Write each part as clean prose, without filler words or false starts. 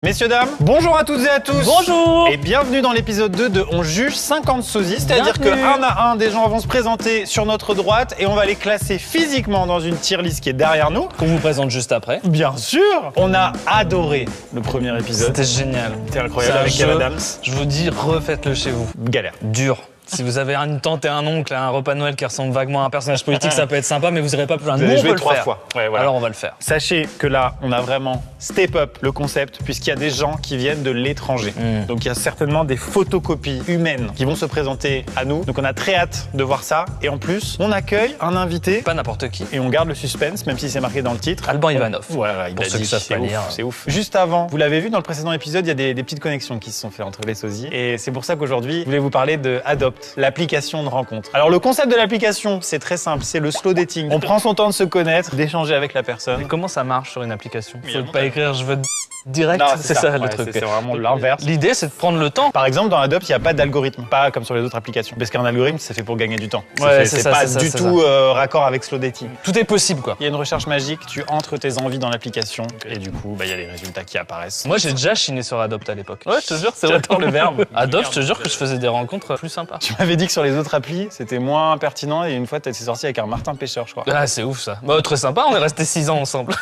Messieurs, dames, bonjour à toutes et à tous. Bonjour. Et bienvenue dans l'épisode 2 de On juge 50 sosies, c'est-à-dire qu'un à un des gens vont se présenter sur notre droite et on va les classer physiquement dans une tier list qui est derrière nous. Qu'on vous présente juste après. Bien sûr. On a adoré le premier épisode. C'était génial. C'était incroyable avec Kev Adams. Je vous dis, refaites-le chez vous. Galère. Dur. Si vous avez une tante et un oncle à un repas de Noël qui ressemble vaguement à un personnage politique, ça peut être sympa, mais vous n'irez pas plus loin. Vous Nous, avez on joué peut le 3 faire. fois. Ouais, voilà. Alors on va le faire. Sachez que là, on a vraiment step up le concept puisqu'il y a des gens qui viennent de l'étranger. Donc il y a certainement des photocopies humaines qui vont se présenter à nous. Donc on a très hâte de voir ça. Et en plus, on accueille un invité. Pas n'importe qui. Et on garde le suspense, même si c'est marqué dans le titre. Alban Ivanov. Voilà, il Pour a ceux dit, qui savent c'est pas ouf, lire. c'est ouf. Juste avant, vous l'avez vu dans le précédent épisode, il y a des petites connexions qui se sont faites entre les sosies. Et c'est pour ça qu'aujourd'hui, je voulais vous parler de Adopt, l'application de rencontre. Alors le concept de l'application, c'est très simple, c'est le slow dating. On prend son temps de se connaître, d'échanger avec la personne. Mais comment ça marche sur une application? Oui, Faut pas écrire je veux direct, Non, c'est ça le Ouais, truc. c'est vraiment l'inverse. L'idée c'est de prendre le temps. Par exemple, dans Adopt, il n'y a pas d'algorithme, pas comme sur les autres applications. Parce qu'un algorithme, c'est fait pour gagner du temps. Ouais, c'est ça, pas c'est ça, du c'est tout raccord avec slow dating. Tout est possible quoi. Il y a une recherche magique, tu entres tes envies dans l'application et du coup, il y a les résultats qui apparaissent. Moi j'ai déjà chiné sur Adopt à l'époque. Ouais, je te jure, c'est vrai. J'adore le verbe. Adopt, je te jure que je faisais des rencontres plus sympas. Tu m'avais dit que sur les autres applis, c'était moins pertinent et une fois, t'es sorti avec un Martin Pêcheur, je crois. Ah, c'est ouf ça. Bah, très sympa, on est restés 6 ans ensemble.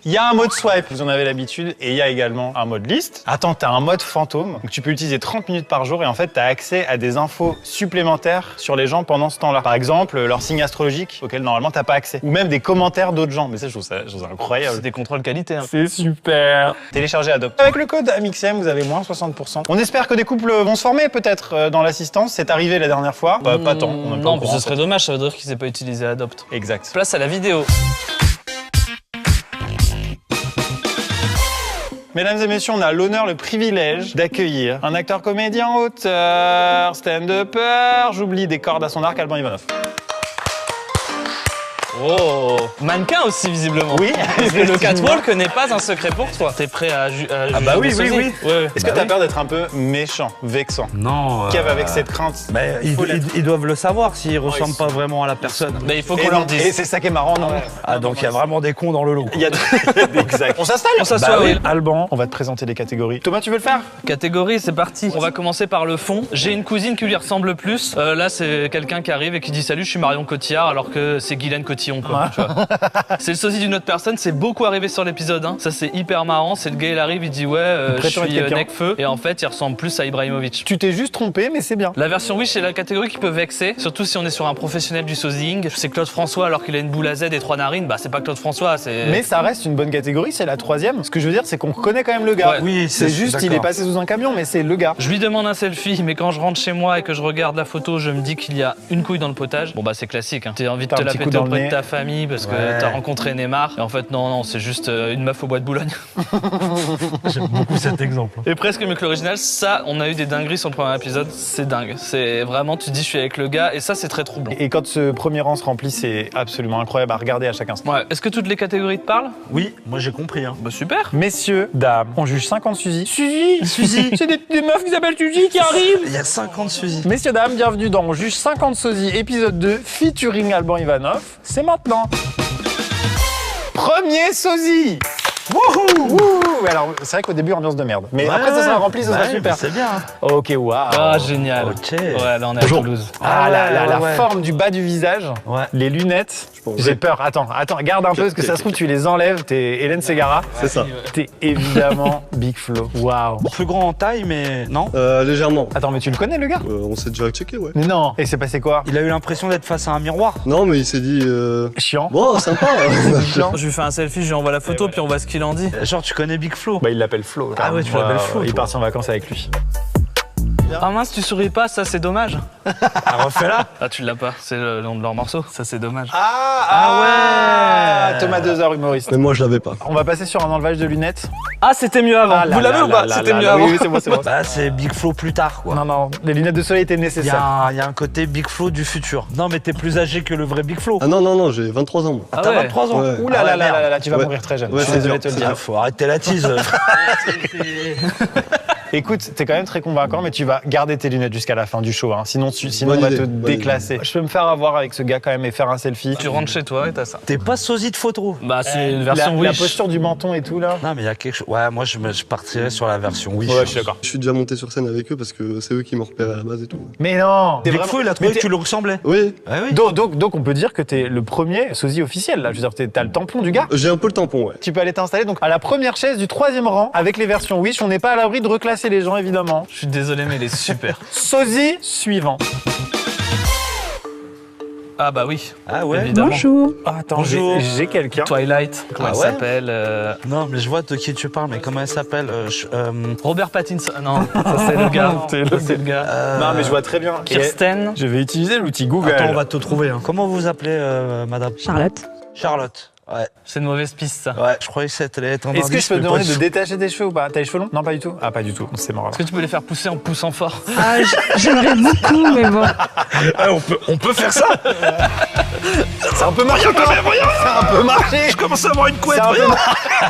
Il y a un mode swipe, vous en avez l'habitude, et il y a également un mode liste. Attends, t'as un mode fantôme, donc tu peux l'utiliser 30 minutes par jour et en fait, t'as accès à des infos supplémentaires sur les gens pendant ce temps-là. Par exemple, leur signe astrologique, auquel normalement t'as pas accès. Ou même des commentaires d'autres gens, mais ça, je trouve ça incroyable. C'est des contrôles qualité. Hein. C'est super. Téléchargez Adopt. Avec le code AMIXM, vous avez moins 60%. On espère que des couples vont se former peut-être dans l'assistance. C'est arrivé la dernière fois. Bah, pas tant. On est pas Non, au puis courant, ce serait dommage, ça veut dire qu'ils aient pas utilisé Adopt. Exact. Place à la vidéo. Mesdames et messieurs, on a l'honneur, le privilège d'accueillir un acteur, comédien, auteur, stand-upper, j'oublie des cordes à son arc, Alban Ivanov. Oh, mannequin aussi visiblement. Oui. Parce que le catwalk n'est pas un secret pour toi. T'es prêt à juger bah oui, des oui, sosies? oui. Ouais. Est-ce que t'as peur d'être un peu méchant, vexant? Non. Kev avec cette crainte. Ils doivent le savoir s'ils ressemblent pas vraiment à la personne. Mais il faut Et qu'on non, leur dise. et c'est ça qui est marrant, non? Ah, donc il y a vraiment des cons dans le lot. Il y a exact. On s'installe? On s'assoit, oui. Alban, on va te présenter les catégories. Thomas, tu veux le faire? Catégorie, c'est parti. On va commencer par le fond. J'ai une cousine qui lui ressemble le plus. Là, c'est quelqu'un qui arrive et qui dit salut, je suis Marion Cotillard, alors que c'est Guylaine Cotillon, quoi. Tu vois. C'est le sosie d'une autre personne. C'est beaucoup arrivé sur l'épisode 1. Ça, c'est hyper marrant. C'est le gars, il arrive, il dit ouais, je prétend être suis quelqu'un. Necfeu. Et en fait, il ressemble plus à Ibrahimovic. Tu t'es juste trompé, mais c'est bien. La version Wish, c'est la catégorie qui peut vexer, surtout si on est sur un professionnel du sosying. C'est Claude François alors qu'il a une boule à Z et 3 narines. Bah, c'est pas Claude François, c'est. Mais ça reste une bonne catégorie, c'est la 3e. Ce que je veux dire, c'est qu'on reconnaît quand même le gars. Ouais. Oui, C'est juste, il est passé sous un camion, mais c'est le gars. Je lui demande un selfie, mais quand je rentre chez moi et que je regarde la photo, je me dis qu'il y a une couille dans le potage. Bon bah c'est classique, hein. T'as envie de T'as te un la petit coup péter dans le auprès de nez. ta famille parce que Ouais. t'as rencontré Neymar. Et en fait non, c'est juste une meuf au bois de Boulogne. J'aime beaucoup cet exemple. Et presque mieux que l'original, ça, on a eu des dingueries sur le premier épisode, c'est dingue. C'est vraiment, tu te dis je suis avec le gars et ça c'est très troublant. Et quand ce premier rang se remplit, c'est absolument incroyable à regarder à chaque instant. Ouais, est-ce que toutes les catégories te parlent? Oui, moi j'ai compris. Hein. Bah super. Messieurs, dames, on juge 50 Suzy. Suzy C'est des meufs qui s'appellent Suzy qui arrivent. Il y a 50 fusils. Messieurs, dames, bienvenue dans On juge 50 Sosie, épisode 2, featuring Alban Ivanov. C'est maintenant. Premier sosie. Wouhou. Alors, c'est vrai qu'au début, ambiance de merde. Mais après, ça sera rempli, ça sera super. C'est bien. Ok, waouh. Ah génial. Ok. Ouais, là on est Bonjour. à Toulouse. Ah, la ouais. forme du bas du visage, Ouais. les lunettes. J'ai peur. Attends, garde un peu, parce que ça se trouve, tu les enlèves. T'es Hélène Ségara. C'est ça. T'es évidemment Big Flo. Waouh. Plus grand en taille, mais non. Légèrement. Attends, mais tu le connais, le gars? On s'est déjà checké, ouais. Mais non. Et c'est passé quoi? Il a eu l'impression d'être face à un miroir. Non, mais il s'est dit. Chiant. Bon, sympa. Chiant. Je lui fais un selfie, je lui envoie la photo, puis on voit ce qu'il en dit. Genre, tu connais Big Flo. Bah, il l'appelle Flo. Ah ouais, tu l'appelles Flo, Il est toi. parti en vacances avec lui. Ah mince, tu souris pas, ça c'est dommage. Ah, refais-la. Ah tu l'as pas, c'est le nom de leur morceau, ça c'est dommage. Ah ouais. Thomas Dezer, humoriste. Mais moi, je l'avais pas. On va passer sur un enlevage de lunettes. Ah c'était mieux avant, Ah là vous l'avez là ou pas? là C'était là mieux là. avant. Oui, c'est bon, c'est bon. Bah, c'est Big Flo plus tard, quoi. Non, non, les lunettes de soleil étaient Il y, nécessaires. a un côté Big Flo du futur. Non, mais t'es plus âgé que le vrai Big Flo. Ah non, j'ai 23 ans, moi. Ah, t'as ouais. 23 ans. Ouais. Ouh là Ah là ouais, là merde. là là, tu vas Ouais. mourir très jeune. Ouais, Je suis c'est désolé de dur. te le Ah, dire. faut arrêter la tease. Et Écoute, t'es quand même très convaincant, mais tu vas garder tes lunettes jusqu'à la fin du show. Hein. Sinon, sinon on Bonne va idée, te bonne déclasser. Je peux me faire avoir avec ce gars quand même et faire un selfie. Tu rentres chez toi et t'as ça. T'es pas sosie de photo. Bah, c'est une version La Wish. posture du menton et tout là. Non, mais il y a quelque chose. Ouais, moi, je partirais sur la version Wish. Ouais, je suis d'accord. Je suis déjà monté sur scène avec eux parce que c'est eux qui m'ont repéré à la base et tout. Mais non. Big Flo, il a trouvé Mais que tu lui ressemblais. Oui, Ah oui. Donc, on peut dire que t'es le premier sosie officiel là. Je veux dire, t'as le tampon du gars. j'ai un peu le tampon, ouais. Tu peux aller t'installer donc à la première chaise du 3e rang avec les versions Wish. On n'est pas à l'abri de reclasser les gens évidemment. Je suis désolé, mais il est super. Sosie suivant. Ah bah oui, Ah ouais. évidemment. Bonjour. Ah, attends, Bonjour. j'ai quelqu'un. Twilight, comment Ah elle ouais s'appelle Non, mais je vois de qui tu parles, mais comment elle s'appelle Robert Pattinson. Non, ça c'est le gars. Ça, c'est le gars. Non, mais je vois très bien. Kirsten. Je vais utiliser l'outil Google. Attends, on va te trouver. Hein. Comment vous appelez, madame Charlotte. Charlotte. Ouais. C'est une mauvaise piste ça. Ouais, je croyais que c'était être un Est-ce que indice, je peux te mais demander pas- de détacher tes cheveux ou pas? T'as les cheveux longs? Non, pas du tout. Ah, pas du tout. C'est mort. Est-ce que tu peux les faire pousser en poussant fort? Ah, j'aimerais beaucoup, mais bon. Ah, on peut faire ça. Ça a un peu marché quand même. Ça a un peu marché. Je commence à avoir une couette. C'est un peu regarde.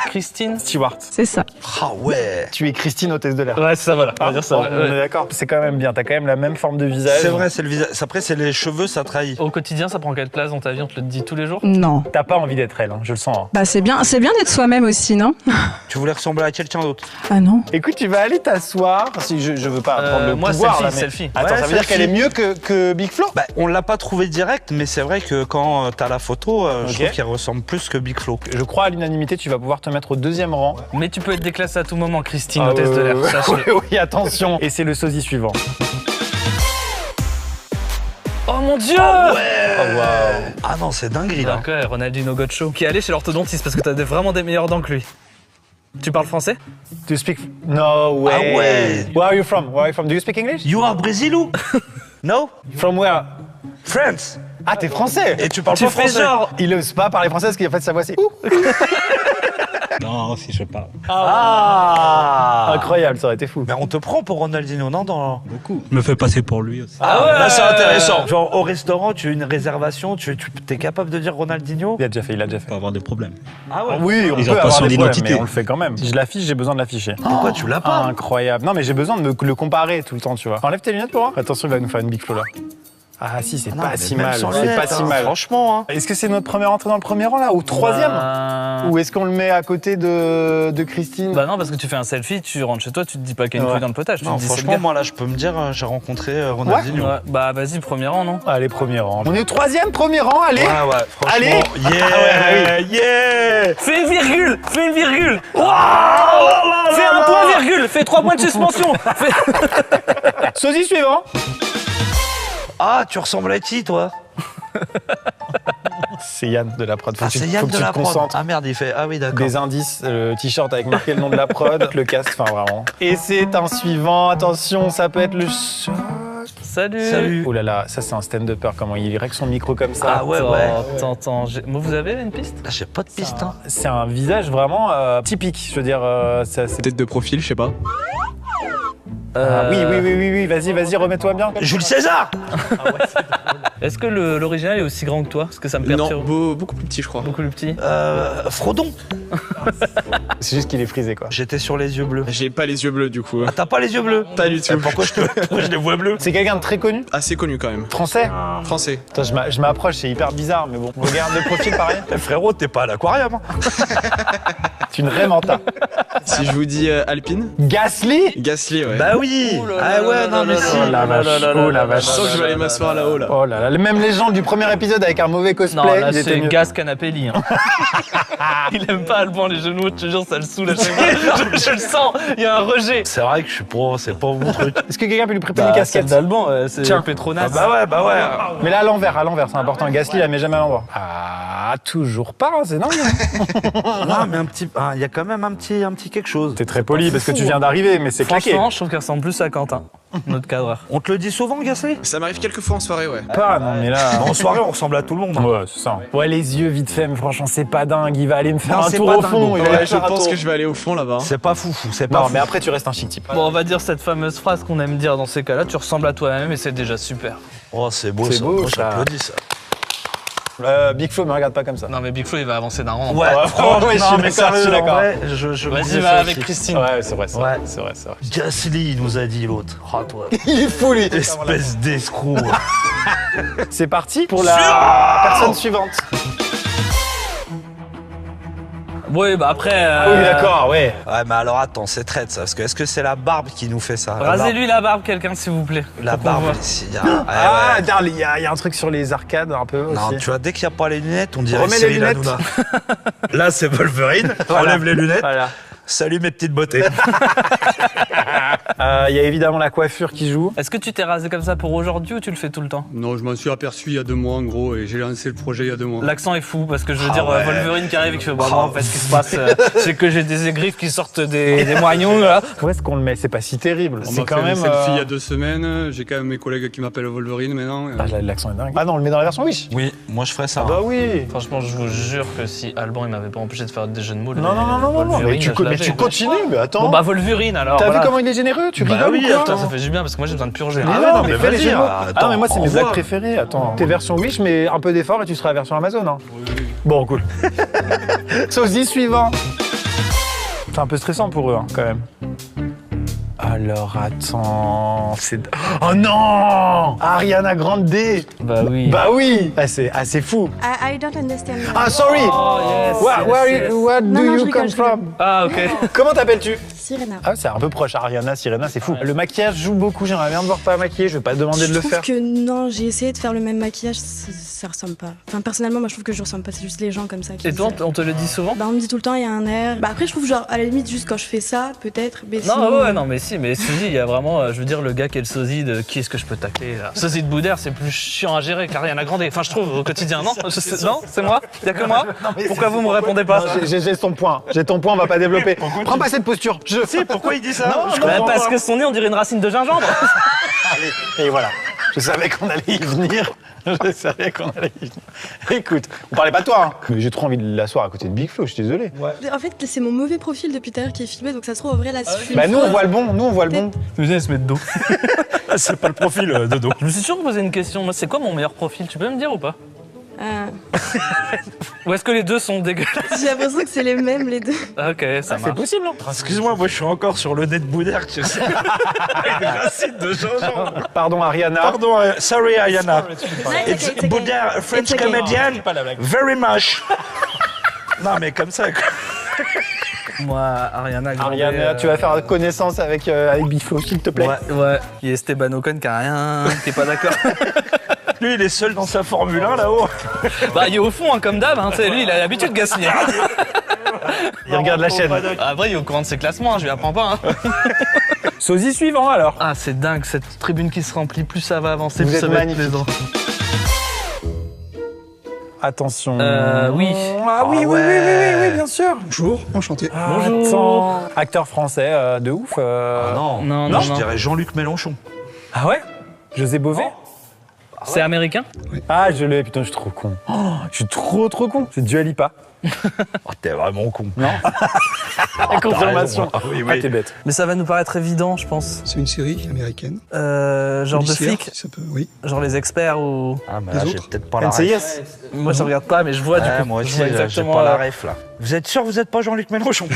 Christine. Stewart. C'est ça. Ah ouais. Tu es Christine, hôtesse de l'air. Ouais, c'est ça, voilà. On va dire ça. On est d'accord. C'est quand même bien. T'as quand même la même forme de visage. C'est vrai, c'est le visage. Après, c'est les cheveux, ça trahit. Au quotidien, ça prend quelle place dans ta vie? On te le dit tous les jours? Non. T'as pas envie d'être elle, hein, je le sens. hein. Bah, c'est bien d'être soi-même aussi, non? Tu voulais ressembler à quelqu'un d'autre. Ah non. Écoute, tu vas aller t'asseoir. Si je veux pas prendre le moi, pouvoir selfie, là, mais... selfie. Attends, Ouais, ça veut dire selfie. qu'elle est mieux que Big Flo? Bah, on l'a pas trouvé direct, mais c'est vrai que quand t'as la photo, je Ok. trouve qu'elle ressemble plus que Big Flo. Je crois à l'unanimité, tu vas pouvoir te mettre au 2e rang. Mais tu peux être déclassé à tout moment, Christine, Ah, hôtesse de l'air. Sache-le. oui, oui, attention. Et c'est le sosie suivant. Oh mon dieu! Oh, waouh. Ah non, c'est dinguerie là. Ok, Ronaldinho Gotcho. Qui est allé chez l'orthodontiste parce que t'as vraiment des meilleures dents que lui. Tu parles français? Do you speak... No way. Ah ouais. Where are you from? Where are you from? Do you speak English? You are Brésilou? No? From where? France? Ah, t'es français? Et tu parles Tu pas fais français? genre. Il ose pas parler français parce qu'en fait sa voix c'est ouh. Non, si je parle. Ah! Incroyable, ça aurait été fou. Mais on te prend pour Ronaldinho, non? Dans... Beaucoup. Je me fais passer pour lui aussi. Ah ouais! Là, c'est intéressant. Genre, au restaurant, tu as une réservation, tu es capable de dire Ronaldinho? Il a déjà fait, il a déjà fait. Peut avoir des problèmes. Ah ouais? Oui, on Ils peut ont pas avoir son des problèmes, identité. mais on le fait quand même. Si je l'affiche, j'ai besoin de l'afficher. Pourquoi tu l'as pas? Incroyable. Non, mais j'ai besoin de le comparer tout le temps, tu vois. Enlève tes lunettes pour voir. Attention, il va nous faire une Big Flo là. Ah si, c'est Non, pas mais si même mal. sans C'est lunettes, pas si hein, mal. Franchement, hein. Est-ce que c'est notre première entrée dans le premier rang là ou 3e? Ou est-ce qu'on le met à côté de Christine? Bah non, parce que tu fais un selfie, tu rentres chez toi, tu te dis pas qu'il y a une Ouais. couille dans le potage. Tu Non, te dis c'est le franchement, gars. moi là, je peux me dire, j'ai rencontré Ronaldinho. Ouais, bah vas-y, premier rang, non? Allez, premier rang. On est 3e, premier rang, allez. Ouais, ouais, franchement. Allez. Yeah! Ah ouais, Yeah! Fais une virgule! Fais une virgule! Fais un point virgule! Fais 3 points de suspension! Sosie suivant. Ah, tu ressembles à qui, toi? C'est Yann de la prod. Faut Ah, que tu- c'est faut Yann que de tu la te prod. concentres. Ah merde, il fait. Ah oui, d'accord. Des indices, le t-shirt avec marqué le nom de la prod, le casque, enfin vraiment. Et c'est un suivant, attention, ça peut être le choc. Salut! Salut. Oh là là, ça c'est un stand-upper, comment il règle son micro comme ça. Ah ouais, ouais. Attends, moi, vous avez une piste? Là, j'ai pas de piste, hein. C'est un visage vraiment typique, je veux dire, c'est... Tête de profil, je sais pas. Ah, oui, vas-y, remets-toi bien. Jules César! Est-ce que l'original est aussi grand que toi? Parce que ça me Non, perturbe. beaucoup plus petit, je crois. Beaucoup plus petit. Frodon. C'est juste qu'il est frisé quoi. J'étais sur les yeux bleus. J'ai pas les yeux bleus du coup. Ah, t'as pas les yeux bleus? Pas du tout. Pourquoi je les vois bleus? C'est quelqu'un de très connu? Assez connu quand même. Français? Français. Attends, je m'approche, c'est hyper bizarre, mais bon. Regarde le profil pareil. Eh, frérot, t'es pas à l'aquarium, hein. C'est une vraie menta. Si je vous dis Alpine, Gasly? Gasly, ouais. Bah oui! Ah ouais, non, mais si. Oh la vache, oh la vache. Je sens que je vais aller m'asseoir là-haut là. Oh là là, même les gens du premier épisode avec un mauvais cosplay, Non, là ils étaient c'est mieux. Gaz Canapelli. Hein. Il aime pas Alban les genoux, je te jure, ça le saoule à chaque fois. Je le sens, il y a un rejet. C'est vrai que je suis pro, c'est pas mon truc. Est-ce que quelqu'un peut lui prêter une casquette? d'Alban, c'est Tiens. Petronas. Bah ouais. Mais là à l'envers, c'est important. Gasly la met jamais à l'endroit. Ah, toujours pas, hein, c'est dingue. Non, mais il y a quand même un petit quelque chose. T'es très poli parce que tu viens d'arriver, mais c'est claqué. Franchement, je trouve qu'elle ressemble plus à Quentin, notre cadreur. On te le dit souvent, Gasly? Ça m'arrive quelques fois en soirée, ouais. Pas, non mais là. En soirée, on ressemble à tout le monde. Hein. Ouais, c'est ça. Ouais, les yeux vite fait, mais franchement, c'est pas dingue. Il va aller me faire Non, un c'est tour pas au dingue, fond. bon. Il va Ouais, aller je faire un pense tour. que je vais aller au fond là-bas. C'est pas foufou, c'est pas Non, fou. mais après, tu restes un chic type. Bon, on va dire cette fameuse phrase qu'on aime dire dans ces cas-là, tu ressembles à toi-même et c'est déjà super. Oh, c'est beau C'est ça. beau, Moi, ça. j'applaudis ça. Big Flo, me regarde pas comme ça. Non mais Big Flo il va avancer d'un rang. Ouais, franchement, ouais, je suis d'accord, je suis d'accord. Je Vas-y, misais va ça avec aussi. Christine. Ouais, c'est vrai, c'est vrai. Ouais. C'est vrai, c'est vrai. Gasly, il nous a dit l'autre. Oh, toi. Il est fou, lui. Espèce d'escroc. C'est parti pour la personne suivante. Oui, bah après. Oui, d'accord, ouais. Ouais, mais alors attends, c'est traite ça. Parce que est-ce que c'est la barbe qui nous fait ça? Rasez-lui la barbe, quelqu'un, s'il vous plaît. La Pour qu'on barbe, voit. ici. Ah, attends, il y a un truc sur les arcades un peu Non, aussi. tu vois, dès qu'il n'y a pas les lunettes, on dirait Remets les Cyril lunettes. Hanouna. Là, c'est Wolverine. Enlève les lunettes. Voilà. Salut mes petites beautés. Il y a évidemment la coiffure qui joue. Est-ce que tu t'es rasé comme ça pour aujourd'hui ou tu le fais tout le temps? Non, je m'en suis aperçu il y a 2 mois en gros et j'ai lancé le projet il y a 2 mois. L'accent est fou parce que je veux dire, ouais. Wolverine qui arrive et qui fait bah, moi, en fait, ce qui se passe, c'est que j'ai des griffes qui sortent des moignons là. Où est-ce qu'on le met? C'est pas si terrible. On C'est m'a quand fait même. un selfie il y a 2 semaines, j'ai quand même mes collègues qui m'appellent Wolverine maintenant. Ah, l'accent est dingue. Ah non, on le met dans la version Wish. Oui, moi je ferais ça. Ah bah oui. Franchement, je vous jure que si Alban il m'avait pas empêché de faire des jeux de mots, Non, mais tu continues, mais attends. Bon bah Wolverine alors. T'as voilà. vu comment il est généreux? Tu Bah rigoles oui, ou quoi? Putain, ça fait du bien parce que moi j'ai besoin de purger. Mais Ah non, ouais, non, mais mais fais les vas-y, jeux de mots. attends, Ah mais moi c'est mes envoie. blagues préférées. Attends. T'es version Wish mais un peu d'effort et tu seras version Amazon. Hein. Bon, cool. Sosie suivant. C'est un peu stressant pour eux hein, quand même. Alors attends, c'est... Oh non! Ariana Grande. Bah oui. Bah oui! Ah, c'est fou. I don't understand. Ah sorry! Oh yes. What Non, do non, je you rigole, come je rigole. from? Ah ok. Comment t'appelles-tu? Sirena. Ah c'est un peu proche, Ariana, Sirena, c'est fou. Le maquillage joue beaucoup, j'aimerais bien te voir pas maquillée, je vais pas te demander de Je le trouve faire. que non, j'ai essayé de faire le même maquillage, ça ressemble pas. Enfin, personnellement, moi je trouve que je ressemble pas, c'est juste les gens comme ça qui Et toi, disent, on te le dit souvent? bah, on me dit tout le temps, il y a un air. Bah, après, je trouve, genre, à la limite, juste quand je fais ça, peut-être. Mais Non, sinon, ouais, non, mais si, mais Sosie, il y a vraiment, je veux dire, le gars qui est le sosie de qui est-ce que je peux tacler là. Sosie de Boudère, c'est plus chiant à gérer qu'Ariana Grande. Enfin, je trouve au quotidien, non? Non, c'est moi? Y a que moi? Pourquoi vous me répondez pas? J'ai ton point, on va pas développer. Prends pas cette posture. Si, pourquoi il dit ça? Non, Je non, comprends Parce pas. que son nez, on dirait une racine de gingembre. Allez, et voilà. Je savais qu'on allait y venir. Je savais qu'on allait y venir. Écoute, on parlait pas de toi, hein. Mais j'ai trop envie de l'asseoir à côté de Big Flo, je suis désolé. En fait, c'est mon mauvais profil depuis tout à l'heure qui est filmé, donc ça se trouve, en vrai, là, si je Bah filme nous on faux, voit le bon, Tu me se mettre dos. C'est pas le profil de dos. Je me suis toujours posé une question. Moi, c'est quoi mon meilleur profil? Tu peux me dire ou pas? Ou est-ce que les deux sont dégueulasses? j'ai l'impression que c'est les mêmes, les deux. Ah, ok, ça marche. possible, hein. Excuse-moi, moi je suis encore sur le nez de Boudère, tu sais. Avec des racines de gingembre. Pardon Ariana. Pardon, sorry Ayana. It's okay. Boudère, French It's okay. comedian, Pas la blague. very much. Non mais comme ça, quoi. Moi, Ariana Grande. Ariana, tu vas faire connaissance avec Big Flo, s'il te plaît. Ouais. Il y a Esteban Ocon qui a rien, qui est pas d'accord. Lui, il est seul dans sa Formule 1 là-haut. Bah, il est au fond, hein, comme d'hab. Hein, tu sais, lui, il a l'habitude de Gasly. Il regarde la chaîne. Après, il est au courant de ses classements, hein, je lui apprends pas. Hein. Sosie suivant alors. Ah, c'est dingue, cette tribune qui se remplit, plus ça va avancer, Vous plus êtes ça va être magnifique. plaisant. Attention. Oui. Ah oui, bien sûr. Bonjour, enchanté. Attends. Acteur français de ouf. Non, Non, je dirais Jean-Luc Mélenchon. Ah ouais? José Bové? C'est américain? Ah, je l'ai, putain, je suis trop con. Oh, je suis trop con. C'est Dua Lipa. Oh, t'es vraiment con. Non? La confirmation. Ah oui, Ah, oui. t'es bête. Mais ça va nous paraître évident, je pense. C'est une série américaine. Genre de policière, flics, ça peut, oui. genre les experts ou... Ah, mais Les là, j'ai autres peut-être pas la ref. NCIS. Moi, je regarde pas, mais je vois du coup. Moi je aussi, vois j'ai exactement pas la ref là. Vous êtes sûr que vous êtes pas Jean-Luc Mélenchon?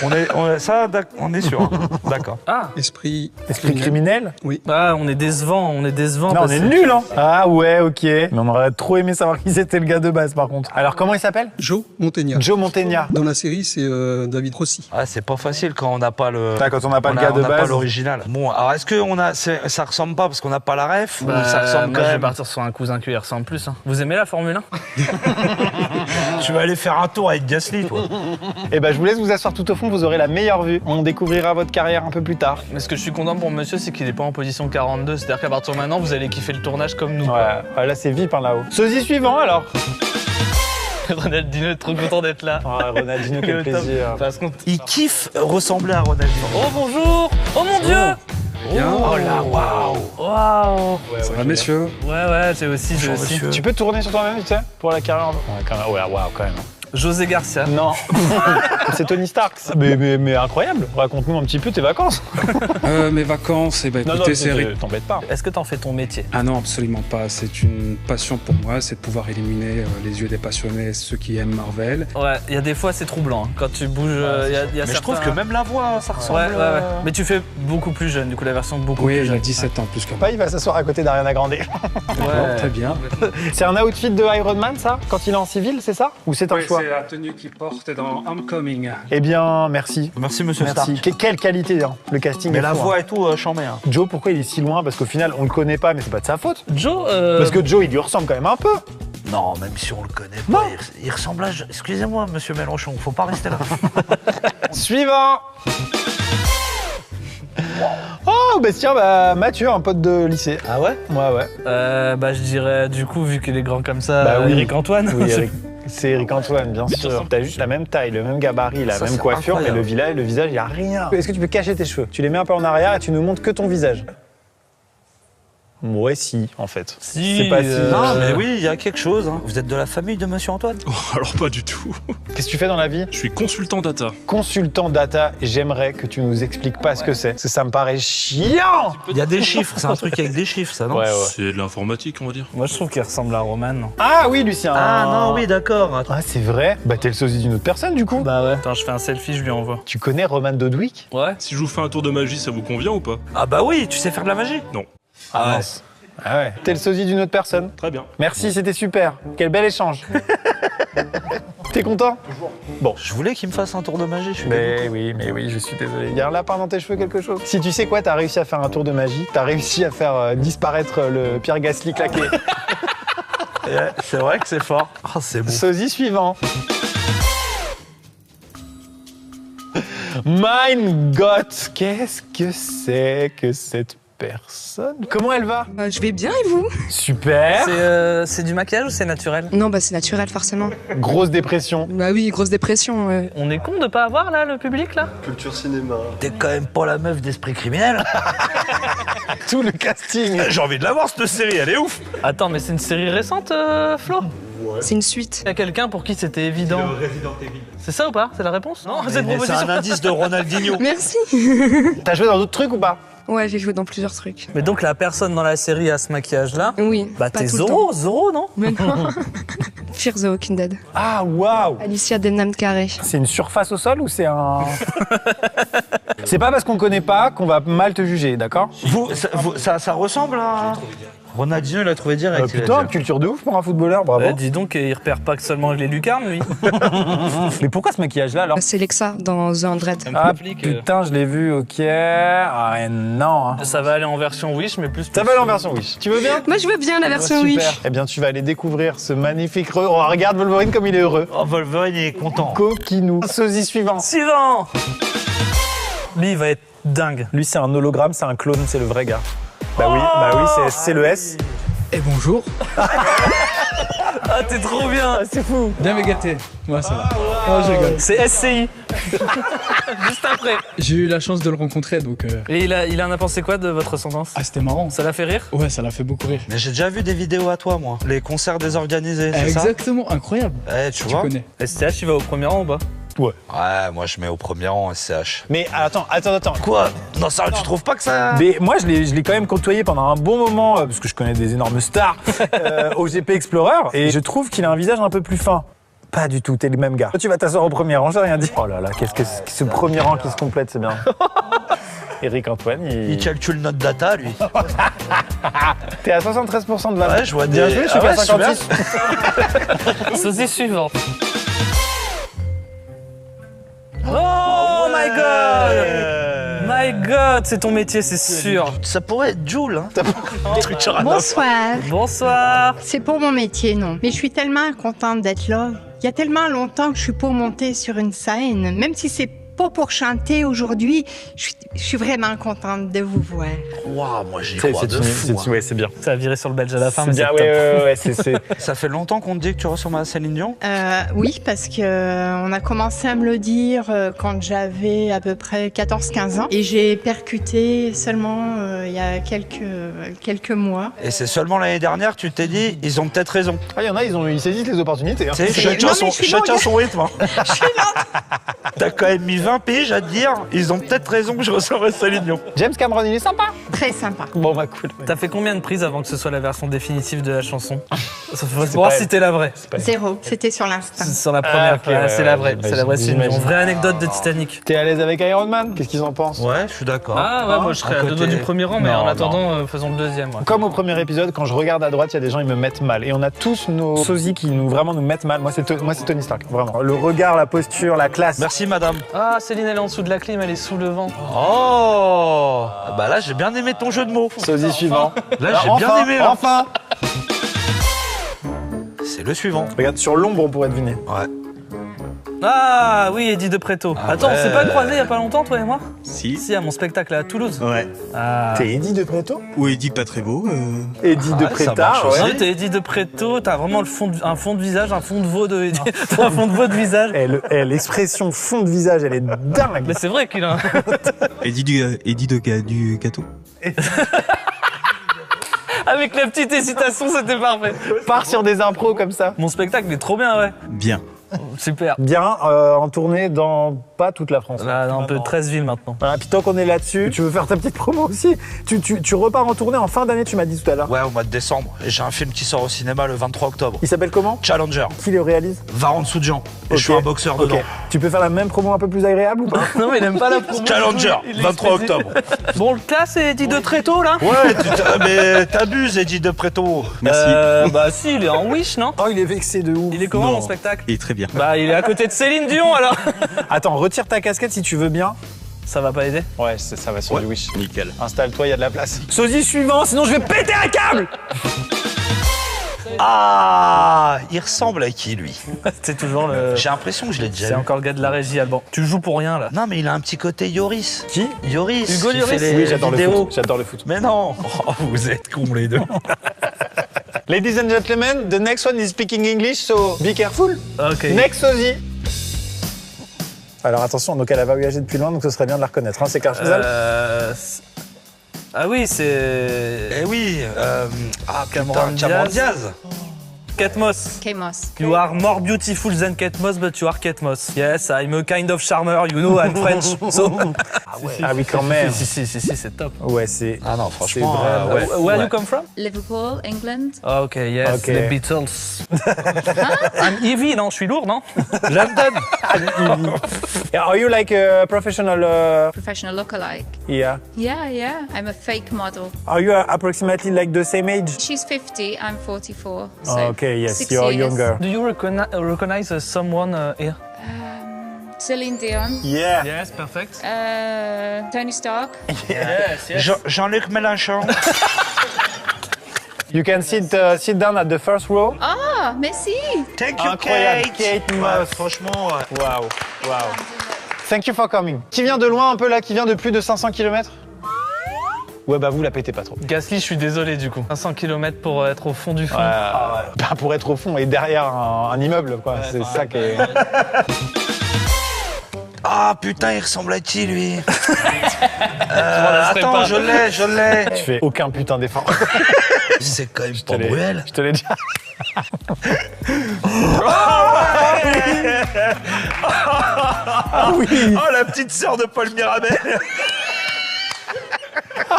on est sûr. Hein. D'accord. Ah, Esprit Criminel? ah, on est décevant, Non, on parce est que- nuls, hein. Ah ouais, ok. Mais on aurait trop aimé savoir qui c'était le gars de base, par contre. Alors, comment il s'appelle? Joe Montaigne. Joe Montaigne. Dans la série, c'est David Rossi. Ah, c'est pas facile quand on n'a pas le. Quand on n'a pas on le a- gars on de n'a pas base. l'original. Bon, alors est-ce que ça ressemble pas parce qu'on n'a pas la ref ou Bah, ça ressemble moi, quand je vais même? partir sur un cousin qui lui ressemble plus. Hein. Vous aimez la Formule 1? Tu vas aller faire un tour avec Gasly, toi. Eh ben, je vous laisse vous asseoir tout au fond, vous aurez la meilleure vue. On découvrira votre carrière un peu plus tard. Mais ce que je suis content pour monsieur, c'est qu'il est pas en position 42. C'est-à-dire qu'à partir de maintenant, vous allez kiffer le tournage comme nous. Ouais, là, c'est VIP, hein, là-haut. Sosie suivant, alors. Ronaldinho est trop content d'être là. Ah, Ronaldinho, quel Le top. plaisir. Parce qu'on- Il kiffe ressembler à Ronaldinho. Oh bonjour! Oh mon dieu! Bien. Oh là, waouh. Waouh! Ça va, messieurs? Ouais, j'ai aussi, j'ai aussi. Monsieur. Tu peux tourner sur toi-même, tu sais, pour la carrière. Ouais, quand même. Ouais, waouh, quand même. José Garcia. Non. C'est Tony Stark. Mais incroyable. Raconte-nous un petit peu tes vacances. Mes vacances, écoutez, t'embête pas. Est-ce que t'en fais ton métier? Ah non, absolument pas. C'est une passion pour moi, c'est de pouvoir éliminer les yeux des passionnés, ceux qui aiment Marvel. Ouais, il y a des fois c'est troublant. Hein. Quand tu bouges, il y a Mais certains... je trouve que même la voix, ça ressemble. Ouais. Mais tu fais beaucoup plus jeune, du coup la version beaucoup Oui, plus il a jeune. 17 ans plus que moi. Pas, il va s'asseoir à côté d'Ariana Grande. D'accord, très bien. C'est un outfit de Iron Man, ça? Quand il est en civil, c'est ça? Ou c'est un choix? C'est la tenue qu'il porte dans Homecoming. Eh bien, merci. Merci, monsieur Merci. Stark. Quelle qualité, hein. Le casting Mais est la fou, voix hein. et tout, chambé. Hein. Joe, pourquoi il est si loin? Parce qu'au final, on le connaît pas, mais c'est pas de sa faute. Joe, Parce que Joe, il lui ressemble quand même un peu. Non, même si on le connaît Non. pas, il ressemble à... Excusez-moi, monsieur Mélenchon, faut pas rester là. Suivant. Oh, bah tiens, Mathieu, un pote de lycée. Ah ouais? Ouais. je dirais, du coup, vu qu'il est grand comme ça, Bah oui. Eric Antoine. Oui, c'est Eric Antoine, bien sûr. T'as juste la même taille, le même gabarit, la Ça, même c'est coiffure, mais incroyable. le visage, il n'y a rien. Est-ce que tu peux cacher tes cheveux? Tu les mets un peu en arrière et tu nous montres que ton visage. Ouais, si, en fait. Si, C'est pas si. Non, mais oui, il y a quelque chose. Hein. Vous êtes de la famille de monsieur Antoine? Oh, alors pas du tout. Qu'est-ce que tu fais dans la vie? Je suis consultant data. Consultant data, j'aimerais que tu nous expliques pas ce que c'est. Parce que ça me paraît chiant. Il y a des chiffres, c'est un truc avec des chiffres, ça, non? Ouais. C'est de l'informatique, on va dire. Moi, je trouve qu'il ressemble à Roman. Ah oui, Lucien. Ah non, oui, d'accord. Ah, c'est vrai. Bah, t'es le sosie d'une autre personne, du coup. Bah ouais. Attends, je fais un selfie, je lui envoie. Tu connais Roman Dodwick? Ouais. Si je vous fais un tour de magie, ça vous convient ou pas? Ah bah oui, tu sais faire de la magie? Non. Ah mince. Ah ouais. T'es le sosie d'une autre personne. Très bien. Merci, c'était super. Quel bel échange. T'es content? Bon. Je voulais qu'il me fasse un tour de magie, je suis Mais oui, je suis désolé. Il y a un lapin dans tes cheveux, quelque chose. Si tu sais quoi, t'as réussi à faire un tour de magie, t'as réussi à faire disparaître le Pierre Gasly claqué. Ouais, c'est vrai que c'est fort. Ah, c'est beau. Sosie suivant. Mein Gott, qu'est-ce que c'est que cette personne? Comment elle va? Je vais bien et vous? Super. C'est du maquillage ou c'est naturel? Non, c'est naturel forcément. Grosse dépression. Bah oui, grosse dépression. On est con de pas avoir là le public là? Culture cinéma. T'es quand même pas la meuf d'Esprit criminel. Tout le casting. J'ai envie de la voir, cette série, elle est ouf. Attends, mais c'est une série récente, Flo? C'est une suite. Il y a quelqu'un pour qui c'était évident. C'est ça ou pas? C'est la réponse? Non, c'est une Mais c'est proposition. un indice de Ronaldinho. Merci. T'as joué dans d'autres trucs ou pas? Ouais, j'ai joué dans plusieurs trucs. Mais donc la personne dans la série a ce maquillage là? Oui. Bah pas t'es tout le Zoro, Zoro non? temps. Mais non. Fear the Walking Dead. Ah, waouh. Alicia Denham-Carré. C'est une surface au sol ou c'est un... C'est pas parce qu'on connaît pas qu'on va mal te juger, d'accord? Ça ressemble à... Ronaldinho, il a trouvé direct. il a Putain, dit. culture de ouf pour un footballeur, bravo. Dis donc, il repère pas que seulement les lucarnes lui. Mais pourquoi ce maquillage-là alors? C'est Lexa dans The Andred. Ah putain, je l'ai vu, ok. Ah non. Hein. Ça va aller en version Wish, mais plus. Ça va aller en version Wish. Tu veux bien? Moi, je veux bien la version Super. Wish. Eh bien, tu vas aller découvrir ce magnifique... Oh, regarde Wolverine comme il est heureux. Oh, Wolverine, il est content. Coquinou. Sosie suivant. Suivant. Lui, il va être dingue. Lui, c'est un hologramme, c'est un clone, c'est le vrai gars. Bah oui, c'est le S. Et bonjour. Ah, t'es trop bien. C'est fou. Bien mégaté. Moi, ça va. Oh, je rigole. C'est SCI. Juste après. J'ai eu la chance de le rencontrer, donc... Et il en a pensé quoi de votre ressemblance? Ah, c'était marrant. Ça l'a fait rire? Ouais, ça l'a fait beaucoup rire. Mais j'ai déjà vu des vidéos à toi, moi. Les concerts désorganisés, c'est ça? Exactement, incroyable. Tu Tu vois? connais. STH, il va au premier rang ou pas? Ouais. Ouais, moi je mets au premier rang SCH. Mais attends. Quoi? Non, ça, tu trouves pas que ça... Mais moi, je l'ai quand même côtoyé pendant un bon moment, parce que je connais des énormes stars, au GP Explorer, et je trouve qu'il a un visage un peu plus fin. Pas du tout, t'es le même gars. Toi, tu vas t'asseoir au premier rang, j'ai rien dit. Oh là là, qu'est-ce que ce premier rang qui se complète, c'est bien. Eric Antoine, Il calcule notre data, lui. T'es à 73% de la Ouais, je vois Bien des... joué, je suis Ah à ouais, 56. Sosie suivante. Oh my god! My god, c'est ton métier, c'est sûr. Ça pourrait être Joule, hein. Bonsoir. Bonsoir. C'est pour mon métier, non. Mais je suis tellement contente d'être là. Il y a tellement longtemps que je suis pas montée sur une scène, même si c'est pas pour chanter aujourd'hui. Je suis vraiment contente de vous voir. Waouh, moi j'y crois de fou. Ouais, c'est bien. Ça a viré sur le belge à la fin, mais Bien, c'est top. ouais, Ça fait longtemps qu'on te dit que tu ressembles à Céline Dion? Oui, parce que on a commencé à me le dire quand j'avais à peu près 14-15 ans. Et j'ai percuté seulement il y a quelques mois. Et c'est seulement l'année dernière que tu t'es dit, ils ont peut-être raison. Ah, il y en a, ils saisissent les opportunités. Hein. Tu sais, chacun son rythme. Hein. T'as quand même mis 20 piges à te dire, ils ont peut-être raison que je ressemble à Céline Dion. James Cameron, il est sympa. Très sympa. Bon, bah cool. T'as fait combien de prises avant que ce soit la version définitive de la chanson? Pour voir si t'es la vraie. 0, c'était sur l'instant. Sur la première, ok, ouais, c'est la vraie. ouais, C'est la vraie, c'est une j'imagine. vraie anecdote de Titanic. T'es à l'aise avec Iron Man? Qu'est-ce qu'ils en pensent? Ouais, je suis d'accord. Ah ouais, moi je serais à deux doigts du premier rang, mais Non, en non. attendant, faisons le deuxième. Ouais. Comme au premier épisode, quand je regarde à droite, il y a des gens, ils me mettent mal. Et on a tous nos sosies qui vraiment nous mettent mal. Moi, c'est Tony Stark, vraiment. Le regard, la posture, la classe. Merci madame. Ah, Céline, elle est en dessous de la clim, elle est sous le vent. Oh, bah là j'ai bien aimé ton jeu de mots. Sosie suivant. Là j'ai bien aimé. Là. Enfin. C'est le suivant. Regarde, sur l'ombre, on pourrait deviner. Ouais. Ah oui, Eddie de Préto. Attends, ouais. on s'est pas croisés il y a pas longtemps, toi et moi? Si. Si, à mon spectacle à Toulouse. Ouais. Ah. T'es Eddie de Préto? Ou Eddie pas très beau. Eddie de ça Prétard, marche aussi. Non, t'es Eddie de Préto, t'as vraiment un fond de visage, un fond de veau de Eddie. T'as un fond de veau de visage. L'expression fond de visage, elle est dingue. Mais c'est vrai qu'il a un... Eddie du gâteau. Avec la petite hésitation, c'était parfait. Part sur des impros comme ça. Mon spectacle est trop bien, ouais. Bien. Super. Bien, en tournée dans pas toute la France. Là, un peu 13 villes maintenant. Voilà, puis tant qu'on est là-dessus, tu veux faire ta petite promo aussi. Tu repars en tournée en fin d'année, tu m'as dit tout à l'heure. Ouais, au mois de décembre. Et j'ai un film qui sort au cinéma le 23 octobre. Il s'appelle comment? Challenger. Qui le réalise? Varan Soudjan. Et Ok. je suis un boxeur Ok. dedans. Tu peux faire la même promo un peu plus agréable ou pas? Non, mais il aime pas la promo. Challenger, Il est 23 expédié. octobre. Bon, le cas, c'est Eddie de Tréto, là? Ouais, mais t'abuses, Eddie de Préto. Merci. Bah si, il est en Wish, non? Oh, il est vexé de ouf. Il est comment, Non. mon spectacle? Et très bien. Bah, il est à côté de Céline Dion, alors. Attends, retire ta casquette si tu veux bien. Ça va pas aider? Ouais, ça va sur du Wish. Nickel. Installe-toi, il y a de la place. Sosie suivant, sinon je vais péter un câble. Ah, il ressemble à qui, lui? C'est toujours le... J'ai l'impression que je l'ai déjà C'est vu. encore le gars de la régie, Alban. Tu joues pour rien, là. Non, mais il a un petit côté Yoris. Qui? Yoris. Hugo qui Lloris. fait les Oui, j'adore le vidéos. foot. J'adore le foot. Mais non. Oh, vous êtes cons, les deux. Ladies and gentlemen, the next one is speaking English, so be careful. Ok. Next Sosie. Alors attention, donc elle a voyagé depuis loin, donc ce serait bien de la reconnaître. Hein, c'est Carchazal. Ah oui, c'est... Eh oui. Cameron Cameron Diaz. Diaz. Kate Moss. Kemos. You are more beautiful than Kate Moss, but you are Kate Moss. Yes, I'm a kind of charmer, you know, I'm French. So... Ah oui, quand même. Si, c'est top. Ouais, c'est. Ah non, franchement, C'est vrai. ouais. Where you come from? Liverpool, England. Ah, ok, yes, Ok. les Beatles. I'm Evie, non? Je suis lourd, non? London. Are you like a professional? Professional lookalike. Yeah. Yeah. I'm a fake model. Are you approximately like the same age? She's 50, I'm 44. So Okay, yes, 6 you're years. younger. Do you recognize someone here? Celine Dion. Yeah. Yes, perfect. Tony Stark. Yes. Jean-Luc Mélenchon. You can sit down at the first row. Ah, merci. Thank you, Incroyable, Kate. Kate Ouais, Moss. franchement, ouais. Wow. Thank you for coming. Qui vient de loin un peu là, qui vient de plus de 500 km? Ouais, bah vous la pétez pas trop. Gasly, je suis désolé du coup. 500 km pour être au fond du fond. Bah pour être au fond et derrière un immeuble, quoi. C'est ça qui est. Ah putain, il ressemble à qui, lui? laisserai Attends, pas. je l'ai. Tu fais aucun putain d'effort. C'est quand même pas Bruel. Je te l'ai dit. Ah oui. Oh, la petite sœur de Paul Mirabel.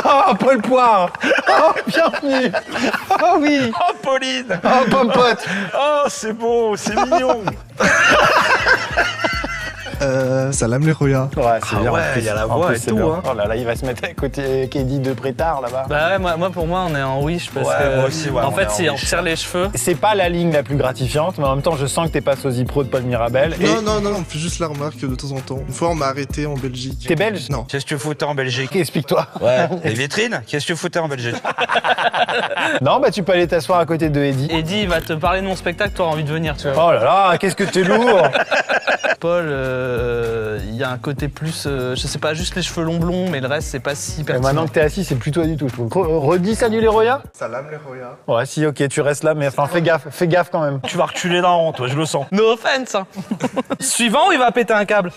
Oh, Paul Poire. Oh, bienvenue. Oh oui. Oh, Pauline. Oh, Pompote. Oh, c'est beau, c'est mignon. Salam les Roya. Ouais, c'est bien. ouais, en plus. il y a la En voix plus, et c'est tout, bien. hein. Oh là là, il va se mettre à côté Kedi de Prétard là-bas. Bah ouais, pour moi, on est en wish parce Ouais, que. moi aussi, ouais, en on fait, est en si on wish. tire les cheveux. C'est pas la ligne la plus gratifiante, mais en même temps, je sens que t'es pas sosie pro de Paul Mirabel. Et Non, on me fait juste la remarque de temps en temps. Une fois, on m'a arrêté en Belgique. t'es belge? Non. Qu'est-ce que tu foutais en Belgique? Explique-toi. Ouais. Les vitrines? Qu'est-ce que tu foutais en Belgique? Non, bah tu peux aller t'asseoir à côté de Eddie. Eddie, il va te parler de mon spectacle, t'auras envie de venir, tu vois. Oh là là, qu'est-ce que t'es lourd. Paul, il y a un côté plus, je sais pas, juste les cheveux longs blonds, mais le reste c'est pas si Et pertinent. maintenant que t'es assis, c'est plus toi du tout. Je trouve. Redis salut les Roya. Salam les Roya. Ouais, si, ok, tu restes là, mais enfin, fais gaffe quand même. Tu vas reculer d'un rang, toi, je le sens. No offense hein. Suivant, il va péter un câble.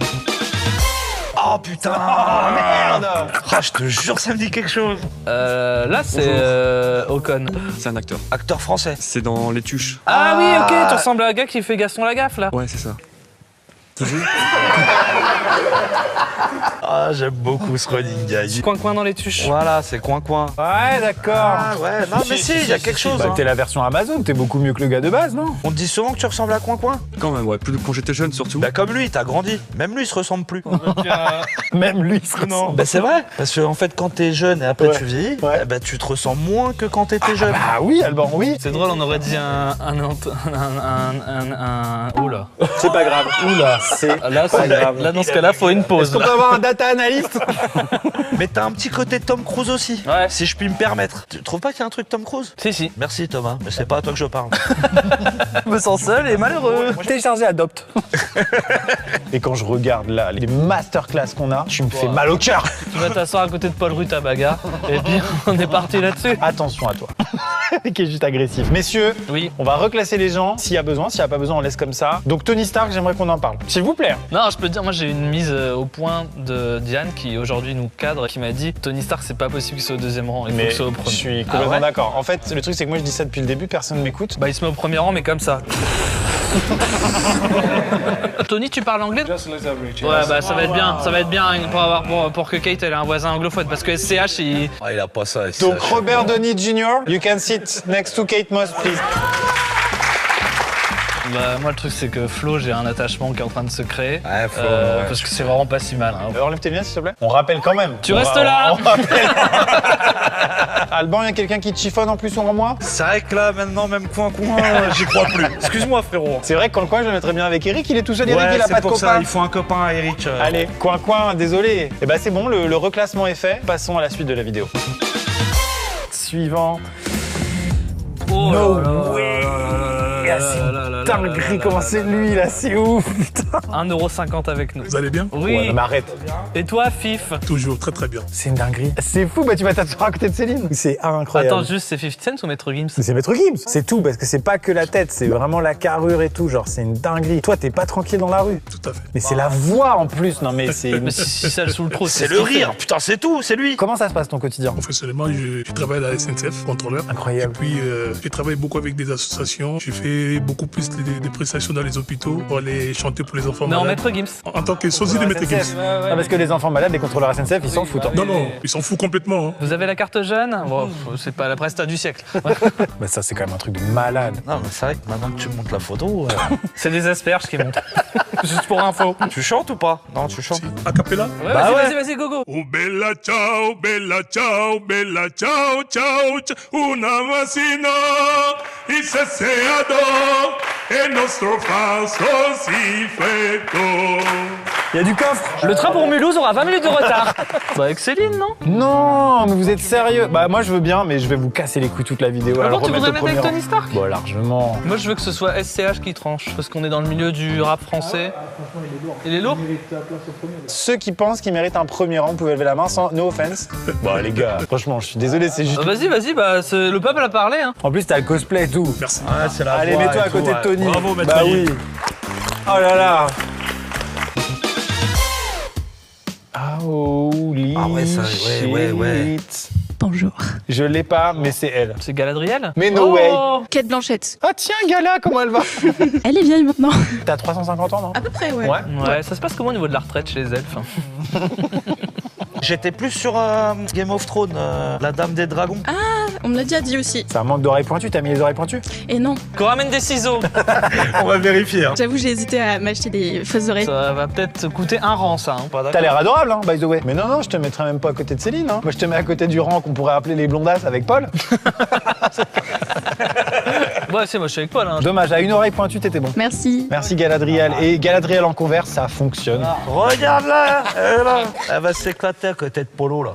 Oh putain, merde. Ah, je te jure, ça me dit quelque chose. Là c'est Ocon. C'est un acteur. Acteur français. C'est dans Les Tuches. Ah oui, ok, tu ressembles à un gars qui fait Gaston Lagaffe là. Ouais, c'est ça. Ah, j'aime beaucoup ce running gag. Coin dans les tuches. Voilà, c'est coin-coin. Ouais, d'accord. Ah ouais, non mais si, il y a quelque chose. Bah, hein. t'es la version Amazon, t'es beaucoup mieux que le gars de base, non? On te dit souvent que tu ressembles à coin-coin. Quand même, ouais. Plus de quand j'étais jeune, surtout. Bah comme lui, t'as grandi. Même lui, il se ressemble plus. Même lui, il se ressemble. Bah c'est vrai, parce que en fait, quand t'es jeune et après Ouais. tu vieillis, Ouais. eh bah, tu te ressens moins que quand t'étais jeune. Ah oui, Alban, oui. C'est drôle, on aurait dit un oula. C'est pas grave. Oula, c'est. Là, c'est grave. Là, dans ce cas-là, faut une Est-ce pause. qu'on peut avoir un data analyst? Mais t'as un petit côté Tom Cruise aussi, Ouais. si je puis me permettre. Tu trouves pas qu'il y a un truc Tom Cruise? Si. Merci Thomas, mais c'est pas à toi que je parle. Je me sens seul et malheureux. Télécharger Adopt. Et quand je regarde là, les masterclass qu'on a, tu me fais mal au cœur. Tu vas t'asseoir à côté de Paul Rutabaga et puis on est parti là-dessus. Attention à toi. Qui est juste agressif. Messieurs, Oui. on va reclasser les gens. S'il y a besoin, s'il n'y a pas besoin, on laisse comme ça. Donc Tony Stark, j'aimerais qu'on en parle. S'il vous plaît. Non, je peux te dire, moi j'ai une mise au point de Diane qui aujourd'hui nous cadre, qui m'a dit Tony Stark, c'est pas possible qu'il soit au deuxième rang, il faut Mais qu'il soit au je premier. suis Ah complètement ouais d'accord. En fait, le truc, c'est que moi, je dis ça depuis le début, personne ne m'écoute. Bah, il se met au premier rang, mais comme ça. Tony, tu parles anglais? Ouais, bah ça va être bien pour que Kate elle ait un voisin anglophone parce que SCH il. Ah, il a pas ça. Donc Robert Downey Jr., you can sit next to Kate Moss, please. Bah, moi le truc c'est que Flo, j'ai un attachement qui est en train de se créer. Ouais, Flo, parce que c'est vraiment pas si mal. Hein. Enlève tes lunettes, s'il te plaît. On rappelle quand même. Tu restes là. On rappelle. Alban, il y a quelqu'un qui te chiffonne en plus sur moi? C'est vrai que là, maintenant, même coin-coin, j'y crois plus. Excuse-moi, frérot. C'est vrai que quand le coin, je le mettrais bien avec Eric, il est tout seul, Eric, il a pas de copain. il faut un copain à Eric. Allez, coin, désolé. Et bah c'est bon, le reclassement est fait. Passons à la suite de la vidéo. Suivant. Oh No là là way. là là là C'est là là là dinguerie, là comment là c'est là lui là, c'est ouf, putain. 1,50 € avec nous. Vous allez bien? Oui. Ouais, mais arrête. Et toi, Fif? Toujours très très bien. C'est une dinguerie. C'est fou, bah tu vas t'asseoir à côté de Céline. C'est incroyable. Attends, juste, c'est 50 Cent ou Maître Gims? C'est Maître Gims, c'est tout, parce que c'est pas que la tête, c'est vraiment la carrure et tout, genre c'est une dinguerie. Toi, t'es pas tranquille dans la rue. Tout à fait. Mais c'est la voix en plus, non mais c'est... Mais si ça le saoule trop, C'est ce le qu'il fait. rire, putain, c'est tout, c'est lui. Comment ça se passe ton quotidien? Professionnellement, je travaille à la SNCF, contrôleur. Incroyable. Et puis, j'ai travaillé beaucoup avec des associations. J'ai fait beaucoup plus des prestations dans les hôpitaux pour aller chanter pour les enfants Mais en malades. Maître Gims. En tant que sosie de Maître Gims. Ah, parce que les enfants malades, les contrôleurs SNCF, ils s'en foutent. Hein. Non, non, ils s'en foutent complètement. Hein. Vous avez la carte jeune? Bon, c'est pas la presta du siècle. Bah ça, c'est quand même un truc de malade. Non, mais c'est vrai que maintenant que tu montes la photo, C'est des asperges qui montent. Juste pour info. tu chantes ou pas? Non, tu chantes. A cappella? Ouais, Bah ouais. vas-y, go. Oh bella ciao, ciao, ciao, una vacina, il sesseado, e nostro falso si freddo. Il y a du coffre. Le train pour Mulhouse aura 20 minutes de retard. Bah, avec Céline, non? Non, mais vous êtes sérieux? Bah moi je veux bien, mais je vais vous casser les couilles toute la vidéo. Ah alors bon, tu remettre voudrais au mettre avec premier Tony rang. Stark? Bon, largement. Moi, je veux que ce soit SCH qui tranche, parce qu'on est dans le milieu du rap français. Il est lourd? Ceux qui pensent qu'ils méritent un premier rang, vous pouvez lever la main sans no offense. Bon les gars, franchement, je suis désolé, c'est juste... Vas-y, bah, le peuple a parlé, hein. En plus t'as le cosplay et tout. Merci. Ouais, c'est la Allez, voix mets-toi et à côté tout, de Tony. Bravo, Maître Bah Gims. oui. Oh là là. Holy Ah ouais, ça, ouais. shit. Bonjour. Je l'ai pas, mais c'est elle. C'est Galadriel? Mais no way. Kate Blanchett. Ah tiens, Gala, comment elle va? Elle est vieille maintenant. T'as 350 ans, non? À peu près, ouais. Ouais, ça se passe comment au niveau de la retraite chez les elfes? J'étais plus sur Game of Thrones, la Dame des Dragons. On me l'a déjà dit aussi. C'est un manque d'oreilles pointues, t'as mis les oreilles pointues? Et non, Qu'on ramène des ciseaux. On va vérifier. Hein. j'avoue, j'ai hésité à m'acheter des fausses oreilles. Ça va peut-être coûter un rang, ça, hein. Pas d'accord. T'as l'air adorable, hein, by the way. Mais non, je te mettrais même pas à côté de Céline. Hein. Moi, je te mets à côté du rang qu'on pourrait appeler les blondasses avec Paul. Ouais, c'est moi, je suis avec Paul, hein. Dommage, à une oreille pointue, t'étais bon. Merci. Merci Galadriel. Et Galadriel en converse, ça fonctionne. Regarde-la, elle est là. Elle va s'éclater à côté de Polo, là.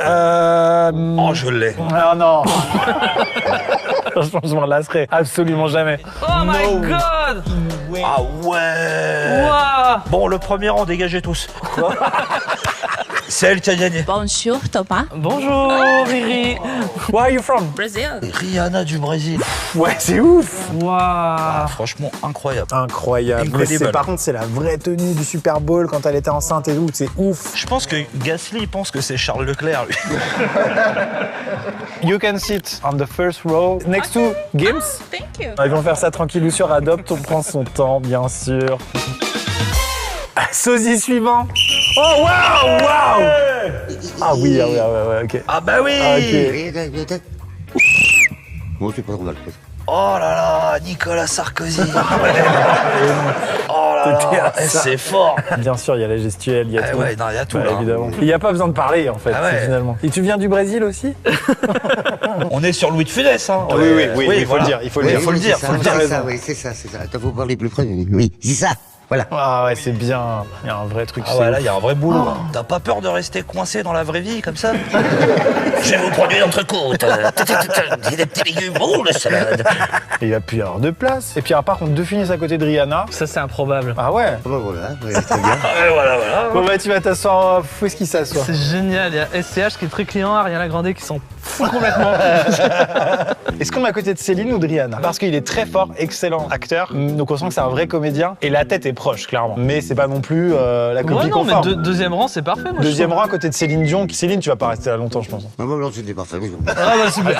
Oh, je l'ai. Ah non. Franchement, je m'en lasserai absolument jamais. Oh my god! Ah ouais. Ouah. Bon, le premier rang, dégagez tous. Quoi? C'est elle qui a gagné. Bonjour, Thomas. Bonjour, Riri. Where are you from? Brésil. Rihanna du Brésil. Ouais, c'est ouf. Waouh. Franchement, incroyable. Incroyable. Mais par contre, c'est la vraie tenue du Super Bowl quand elle était enceinte et tout. C'est ouf. Je pense que Gasly pense que c'est Charles Leclerc, lui. You can sit on the first row next to Gims. Thank you. Ils vont faire ça tranquillou sur Adopt. On prend son temps, bien sûr. Sosie suivant. Oh, waouh, waouh. Ah oui, ok. Ah bah oui. Ok. Oh là là, Nicolas Sarkozy. Oh là là, c'est fort. Bien sûr, il y a la gestuelle, il y a tout. Ouais, non, il y a tout. Ouais, là. évidemment. Il n'y a pas besoin de parler, en fait, Ah ouais. finalement. Et tu viens du Brésil aussi? On est sur Louis de Funès, hein. Oui, il faut voilà. le dire. Il faut le Oui, dire. il faut le dire. Faut le dire. C'est ça, oui, c'est ça, c'est ça. Attends, faut parler plus près. Oui, c'est ça. Voilà. Ah ouais, c'est bien. Il y a un vrai truc. Ah ouais, là, il y a un vrai boulot. Hein. T'as pas peur de rester coincé dans la vraie vie comme ça? Je vais vous prendre une entrecôte. Des petits légumes. Oh, la salade. Et il va plus y avoir de place. Et puis, par contre, 2 finisses à côté de Rihanna. Ça, c'est improbable. Ah ouais. Ah bah voilà, ouais, très bien. Voilà. Bon bah, tu vas t'asseoir. Où est-ce qu'il s'assoit? C'est génial. Il y a SCH qui est très client, Ariana Grande qui s'en fout complètement. Est-ce qu'on est à côté de Céline ou de Rihanna? Parce qu'il est très fort, excellent acteur. Donc on sent que c'est un vrai comédien. Et la tête est proche, clairement. Mais c'est pas non plus la copie Ouais, non, mais conforme. deuxième rang, c'est parfait. Moi, Deuxième rang à côté de Céline Dion. Céline, tu vas pas rester là longtemps, je pense. Ah bah non, c'était parfait. Oui. Ah bah super.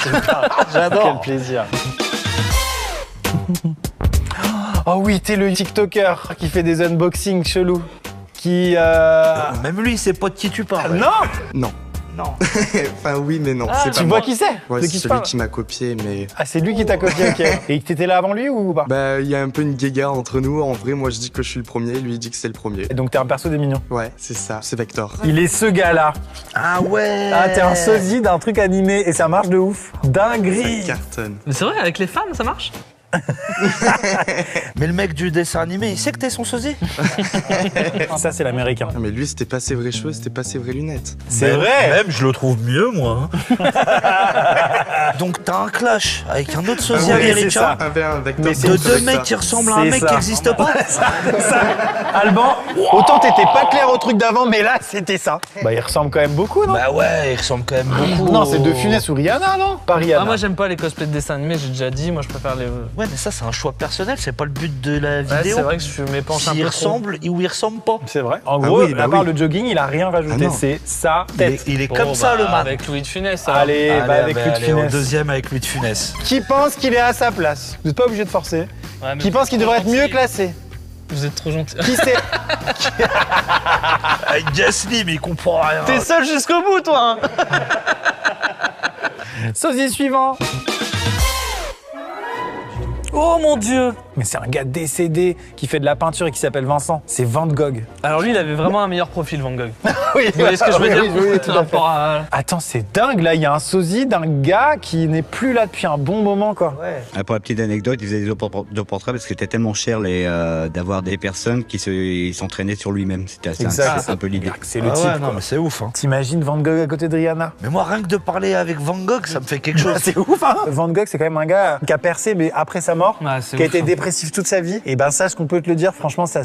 J'adore. Quel plaisir. Oh oui, t'es le TikToker qui fait des unboxings chelous. Qui. Même lui, il sait pas de qui tu parles. Non. Non. Non. Enfin, oui, mais non. Ah, c'est tu pas vois moi. qui c'est? Ouais, De c'est qui je celui parle? qui m'a copié, mais. Ah, c'est lui qui t'a copié, ok. Et t'étais là avant lui ou pas? Bah, il y a un peu une guéguerre entre nous. En vrai, moi, je dis que je suis le premier, lui, il dit que c'est le premier. Et donc t'es un perso des mignons. Ouais, c'est ça, c'est Vector. Il est ce gars-là. Ah ouais. Ah, t'es un sosie d'un truc animé et ça marche de ouf. Dinguerie. Ça cartonne. Mais c'est vrai, avec les femmes, ça marche? Mais le mec du dessin animé, il sait que t'es son sosie. Ça, c'est l'américain. Ah, mais lui, c'était pas ses vraies cheveux, c'était pas ses vraies lunettes. C'est vrai. Même, je le trouve mieux, moi. Donc, t'as un clash avec un autre sosie Ah oui, c'est américain. ça. Un Vector. Mais De deux mecs qui ressemblent à un C'est mec ça. qui n'existe pas. Alban, autant t'étais pas clair au truc d'avant, mais là, c'était ça. Bah, il ressemble quand même beaucoup, non? Bah ouais, il ressemble quand même beaucoup. Non, c'est De Funès ou Rihanna, non? Pas Rihanna. Ah, moi, j'aime pas les cosplays de dessins animés, j'ai déjà dit. Moi, je préfère les. Ouais, mais ça, c'est un choix personnel, c'est pas le but de la Ouais, vidéo. c'est vrai que je m'épanche un S'il peu trop. ressemble ou il ressemble pas. C'est vrai. En Ah gros, oui, bah à part oui. le jogging, il a rien rajouté. Ah non. C'est sa tête. Il est Bon, comme ça, bah, le man. Avec Louis de Funès, alors. Allez, bah, avec lui de allez, au Funès. deuxième avec lui de Funès. Qui pense qu'il est à sa place? Vous n'êtes pas obligé de forcer. Ouais, mais Qui vous pense êtes qu'il trop devrait être mieux gentil. classé? Vous êtes trop gentil. Qui c'est? Avec Gasly, mais il comprend rien. T'es seul jusqu'au bout, toi. Hein. Sosie suivant. Oh mon Dieu. Mais c'est un gars décédé qui fait de la peinture et qui s'appelle Vincent. C'est Van Gogh. Alors lui, il avait vraiment un meilleur profil, Van Gogh. Oui, Vous voyez ce que je veux dire? oui, tout à Par fait. rapport à- Attends, c'est dingue là, il y a un sosie d'un gars qui n'est plus là depuis un bon moment quoi. Pour la petite anecdote, ils faisaient des autoportraits parce que c'était tellement cher d'avoir des personnes qui s'entraînaient sur lui-même. C'était un peu l'idée. C'est le Ah type. ouais, non, quoi. mais c'est ouf. Hein. T'imagines Van Gogh à côté de Rihanna? Mais moi, rien que de parler avec Van Gogh, ça me fait quelque chose. C'est ouf hein. Van Gogh c'est quand même un gars qui a percé mais après sa mort, Ouais, c'est qui a ouf, été hein. dépressif toute sa vie. Et ben ça, ce qu'on peut te le dire, franchement ça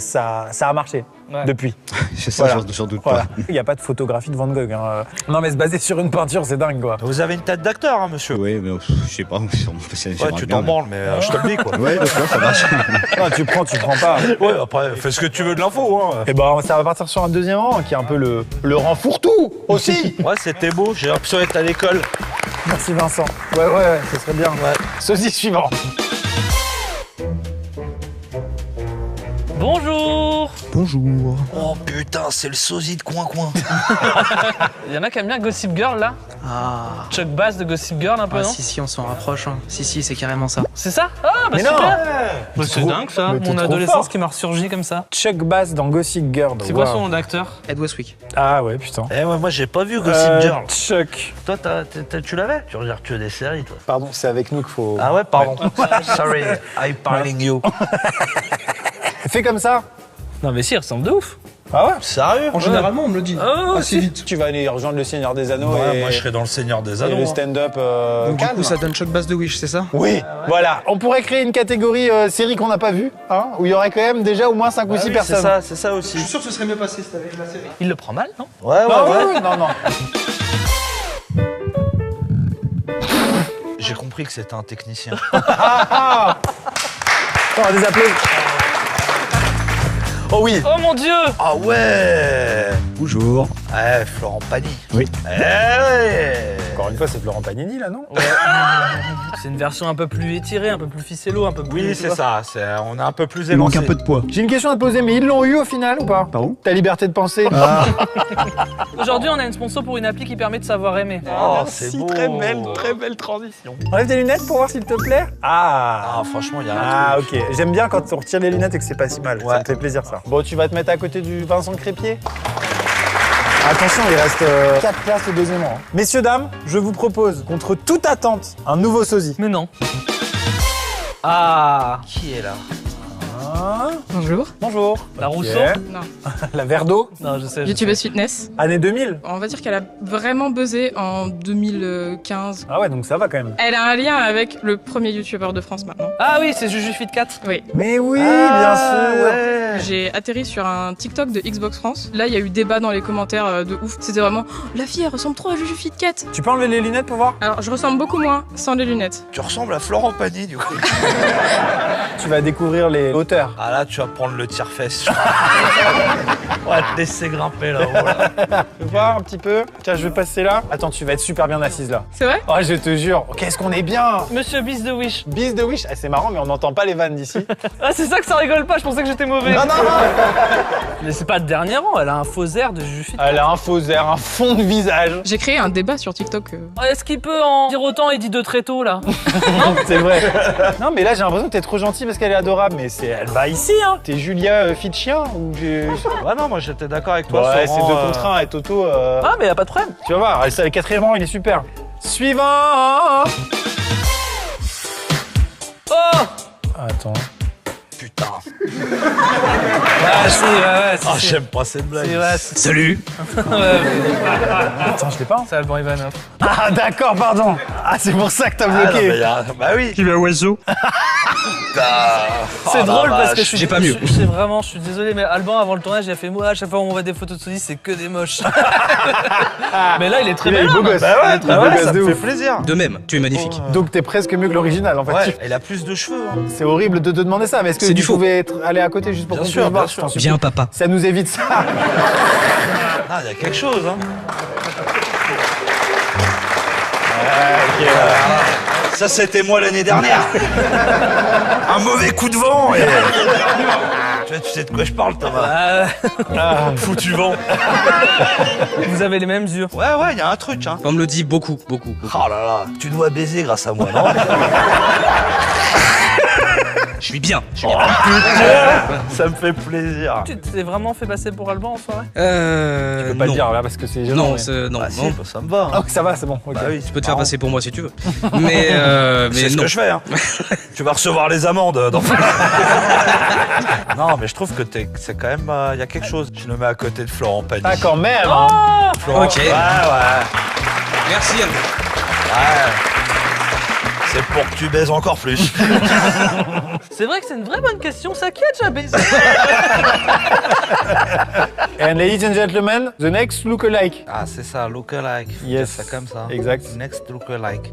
a marché Ouais. depuis. Ça, Voilà. j'en doute Voilà. pas. Il n'y a pas de photographie de Van Gogh. Hein. Non mais se baser sur une peinture c'est dingue quoi. Vous avez une tête d'acteur, hein, monsieur. Oui, mais je sais pas. Ouais, tu t'en branles, mais je te le dis, quoi. Ouais, d'accord, ça marche. Non, tu prends pas. Ouais, après, fais ce que tu veux de l'info, hein. Et ben ça va partir sur un deuxième rang qui est un peu le rang fourre-tout aussi. Ouais, c'était beau, j'ai l'impression d'être à l'école. Merci Vincent. Ouais, ce serait bien. Ouais. Sosie suivant. Bonjour. Bonjour. Oh putain, c'est le sosie de Coin-Coin. Il y en a qui aiment bien Gossip Girl, là? Ah. Chuck Bass de Gossip Girl, un peu, non? Si, on s'en rapproche. Hein. Si, c'est carrément ça. C'est ça? Ah, bah Mais non. super. Bah, T'es c'est trop- dingue, ça. mais t'es Mon trop adolescence fort. qui m'a ressurgi comme ça. Chuck Bass dans Gossip Girl. C'est quoi Wow. son nom d'acteur? Ed Westwick. Ah ouais, putain. Eh ouais, moi j'ai pas vu Gossip Girl. Chuck. Toi, tu l'avais? Tu regardes que des séries, toi. Pardon, c'est avec nous qu'il faut... Ah ouais, pardon. Sorry, I piling you. Fais comme ça. Non, mais si, il ressemble de ouf. Ah ouais? Sérieux? Généralement, on me le dit. Assez vite. Tu vas aller rejoindre le Seigneur des Anneaux et... Moi, je serais dans le Seigneur des et Anneaux. le stand-up Donc, du calme. coup, ça donne shot base de Wish, c'est ça? Oui, voilà. On pourrait créer une catégorie série qu'on n'a pas vue, hein, où il y aurait quand même déjà au moins 5 ou 6 personnes. C'est ça aussi. Je suis sûr que ce serait mieux passé si t'avais la série. Il le prend mal, non? Ouais. Non. J'ai compris que c'était un technicien. Oh, des applaudissements. Oh oui. Oh mon Dieu! Ah ouais. Bonjour. Ouais, Florent Pagny. Oui. Ouais. Encore une fois, c'est Florent Pagnini, là, non? Ouais. C'est une version un peu plus étirée, un peu plus ficello, un peu plus... Oui, tu c'est vois. ça. On est un peu plus Il manque élancé. un peu de poids. J'ai une question à te poser, mais ils l'ont eu au final ou pas? Pardon? Ta liberté de penser. Aujourd'hui, on a une sponsor pour une appli qui permet de savoir aimer. Oh, c'est beau. très belle transition. Enlève tes lunettes pour voir s'il te plaît. Ah. Ah, franchement, il y a un Ah, truc. ok. J'aime bien quand on retire les lunettes et que c'est pas si mal. Ça Ouais. me fait plaisir, ça. Bon, tu vas te mettre à côté du Vincent Crépier. Attention, il reste 4 places au deuxième rang. Messieurs, dames, je vous propose, contre toute attente, un nouveau sosie. Mais non. Ah, Qui est là? Bonjour. Bonjour. la Ok. Rousseau? Non. La verre d'eau. Non, je sais. YouTubeuse fitness. Année 2000. On va dire qu'elle a vraiment buzzé en 2015. Ah ouais, donc ça va quand même. Elle a un lien avec le premier youtubeur de France maintenant. Ah oui, c'est Juju Fit 4. Oui. Mais oui, Ah, bien sûr. Ouais. J'ai atterri sur un TikTok de Xbox France. Là, il y a eu débat dans les commentaires de ouf. C'était vraiment oh, la fille, elle ressemble trop à Juju Fit 4. Tu peux enlever les lunettes pour voir? Alors, je ressemble beaucoup moins sans les lunettes. Tu ressembles à Florent Pagny, du coup. Tu vas découvrir les hauteurs. Ah là, tu vas prendre le tire-fesse. On va te laisser grimper là-haut. Là. Tu veux voir un petit peu? Tiens, je vais passer là. Attends, tu vas être super bien assise là. C'est vrai? Oh, je te jure. Qu'est-ce qu'on est bien. Monsieur Bis de Wish. Bis de Wish. Ah, c'est marrant, mais on n'entend pas les vannes d'ici. Ah, c'est ça que ça rigole pas, je pensais que j'étais mauvais. Non. Mais c'est pas de dernier rang, elle a un faux air de Juju Fit 4. Elle a un faux air, un fond de visage. J'ai créé un débat sur TikTok. Est-ce qu'il peut en dire autant et dit de très tôt là? C'est vrai. Non, mais là, j'ai l'impression que t'es trop gentil parce qu'elle est adorable. Mais elle va ici, hein. T'es Julia fit chien ou j'ai... Ouais, non, moi j'étais d'accord avec toi. Ouais, sur c'est rang, 2 contre 1 et Toto. Ah, mais y a pas de problème. Tu vas voir, le 4e rang, il est super. Suivant. Oh! Attends. Putain. Ah, si, ouais, Ah, j'aime pas cette blague. Salut. Attends, je l'ai pas. C'est Alban Ivanov. Ah, d'accord, pardon. Ah, c'est pour ça que t'as Ah, non, bloqué. mais bah oui. Qui va oiseau? C'est drôle parce que j'ai pas mieux. Je suis désolé, mais Alban avant le tournage, il a fait moi à chaque fois où on voit des photos de Sosie, c'est que des moches. Mais là, il est très Il est bien. beau gosse. Bah ouais, Il est beau gosse ça de me fait ouf. plaisir. De même, tu es magnifique. Donc t'es presque mieux que l'original en fait. Ouais, il a plus de cheveux. Hein. C'est horrible de te demander ça, mais est-ce que C'est tu du faux. pouvais aller à côté juste pour Bien qu'on sûr, puisse voir? bien sûr. Je t'en supplie. Viens, papa. Ça nous évite ça. Ah, il y a quelque chose. Hein. Ça, c'était moi l'année dernière. Un mauvais coup de vent. Et... tu sais de quoi je parle, Thomas. Foutu vent. Vous avez les mêmes yeux. Ouais, il y a un truc. Hein. On me le dit beaucoup. Oh là là, tu dois baiser grâce à moi, non? Je suis bien. Oh, putain, ça me fait plaisir. Tu t'es vraiment fait passer pour Alban en soirée? Tu peux pas le dire là parce que c'est gênant. Non, mais- non, Ah non. si, bah, ça me va. Ah Hein. oui, ça va, c'est bon. ok. Bah oui, Tu peux te faire passer pour moi si tu veux. Mais c'est ce non. que je fais. Hein. Tu vas recevoir les amendes. Non, mais je trouve que c'est quand même... Il y a quelque chose. Je le mets à côté de Florent Pagny. Ah quand même. hein. Florent... Ok. Ouais. Merci. Alain. Ouais. C'est pour que tu baises encore plus. C'est vrai que c'est une vraie bonne question, ça qui a déjà baisé? And ladies and gentlemen, the next lookalike. Ah, c'est ça, lookalike. Faut Yes. dire ça comme ça. Exact. Next lookalike.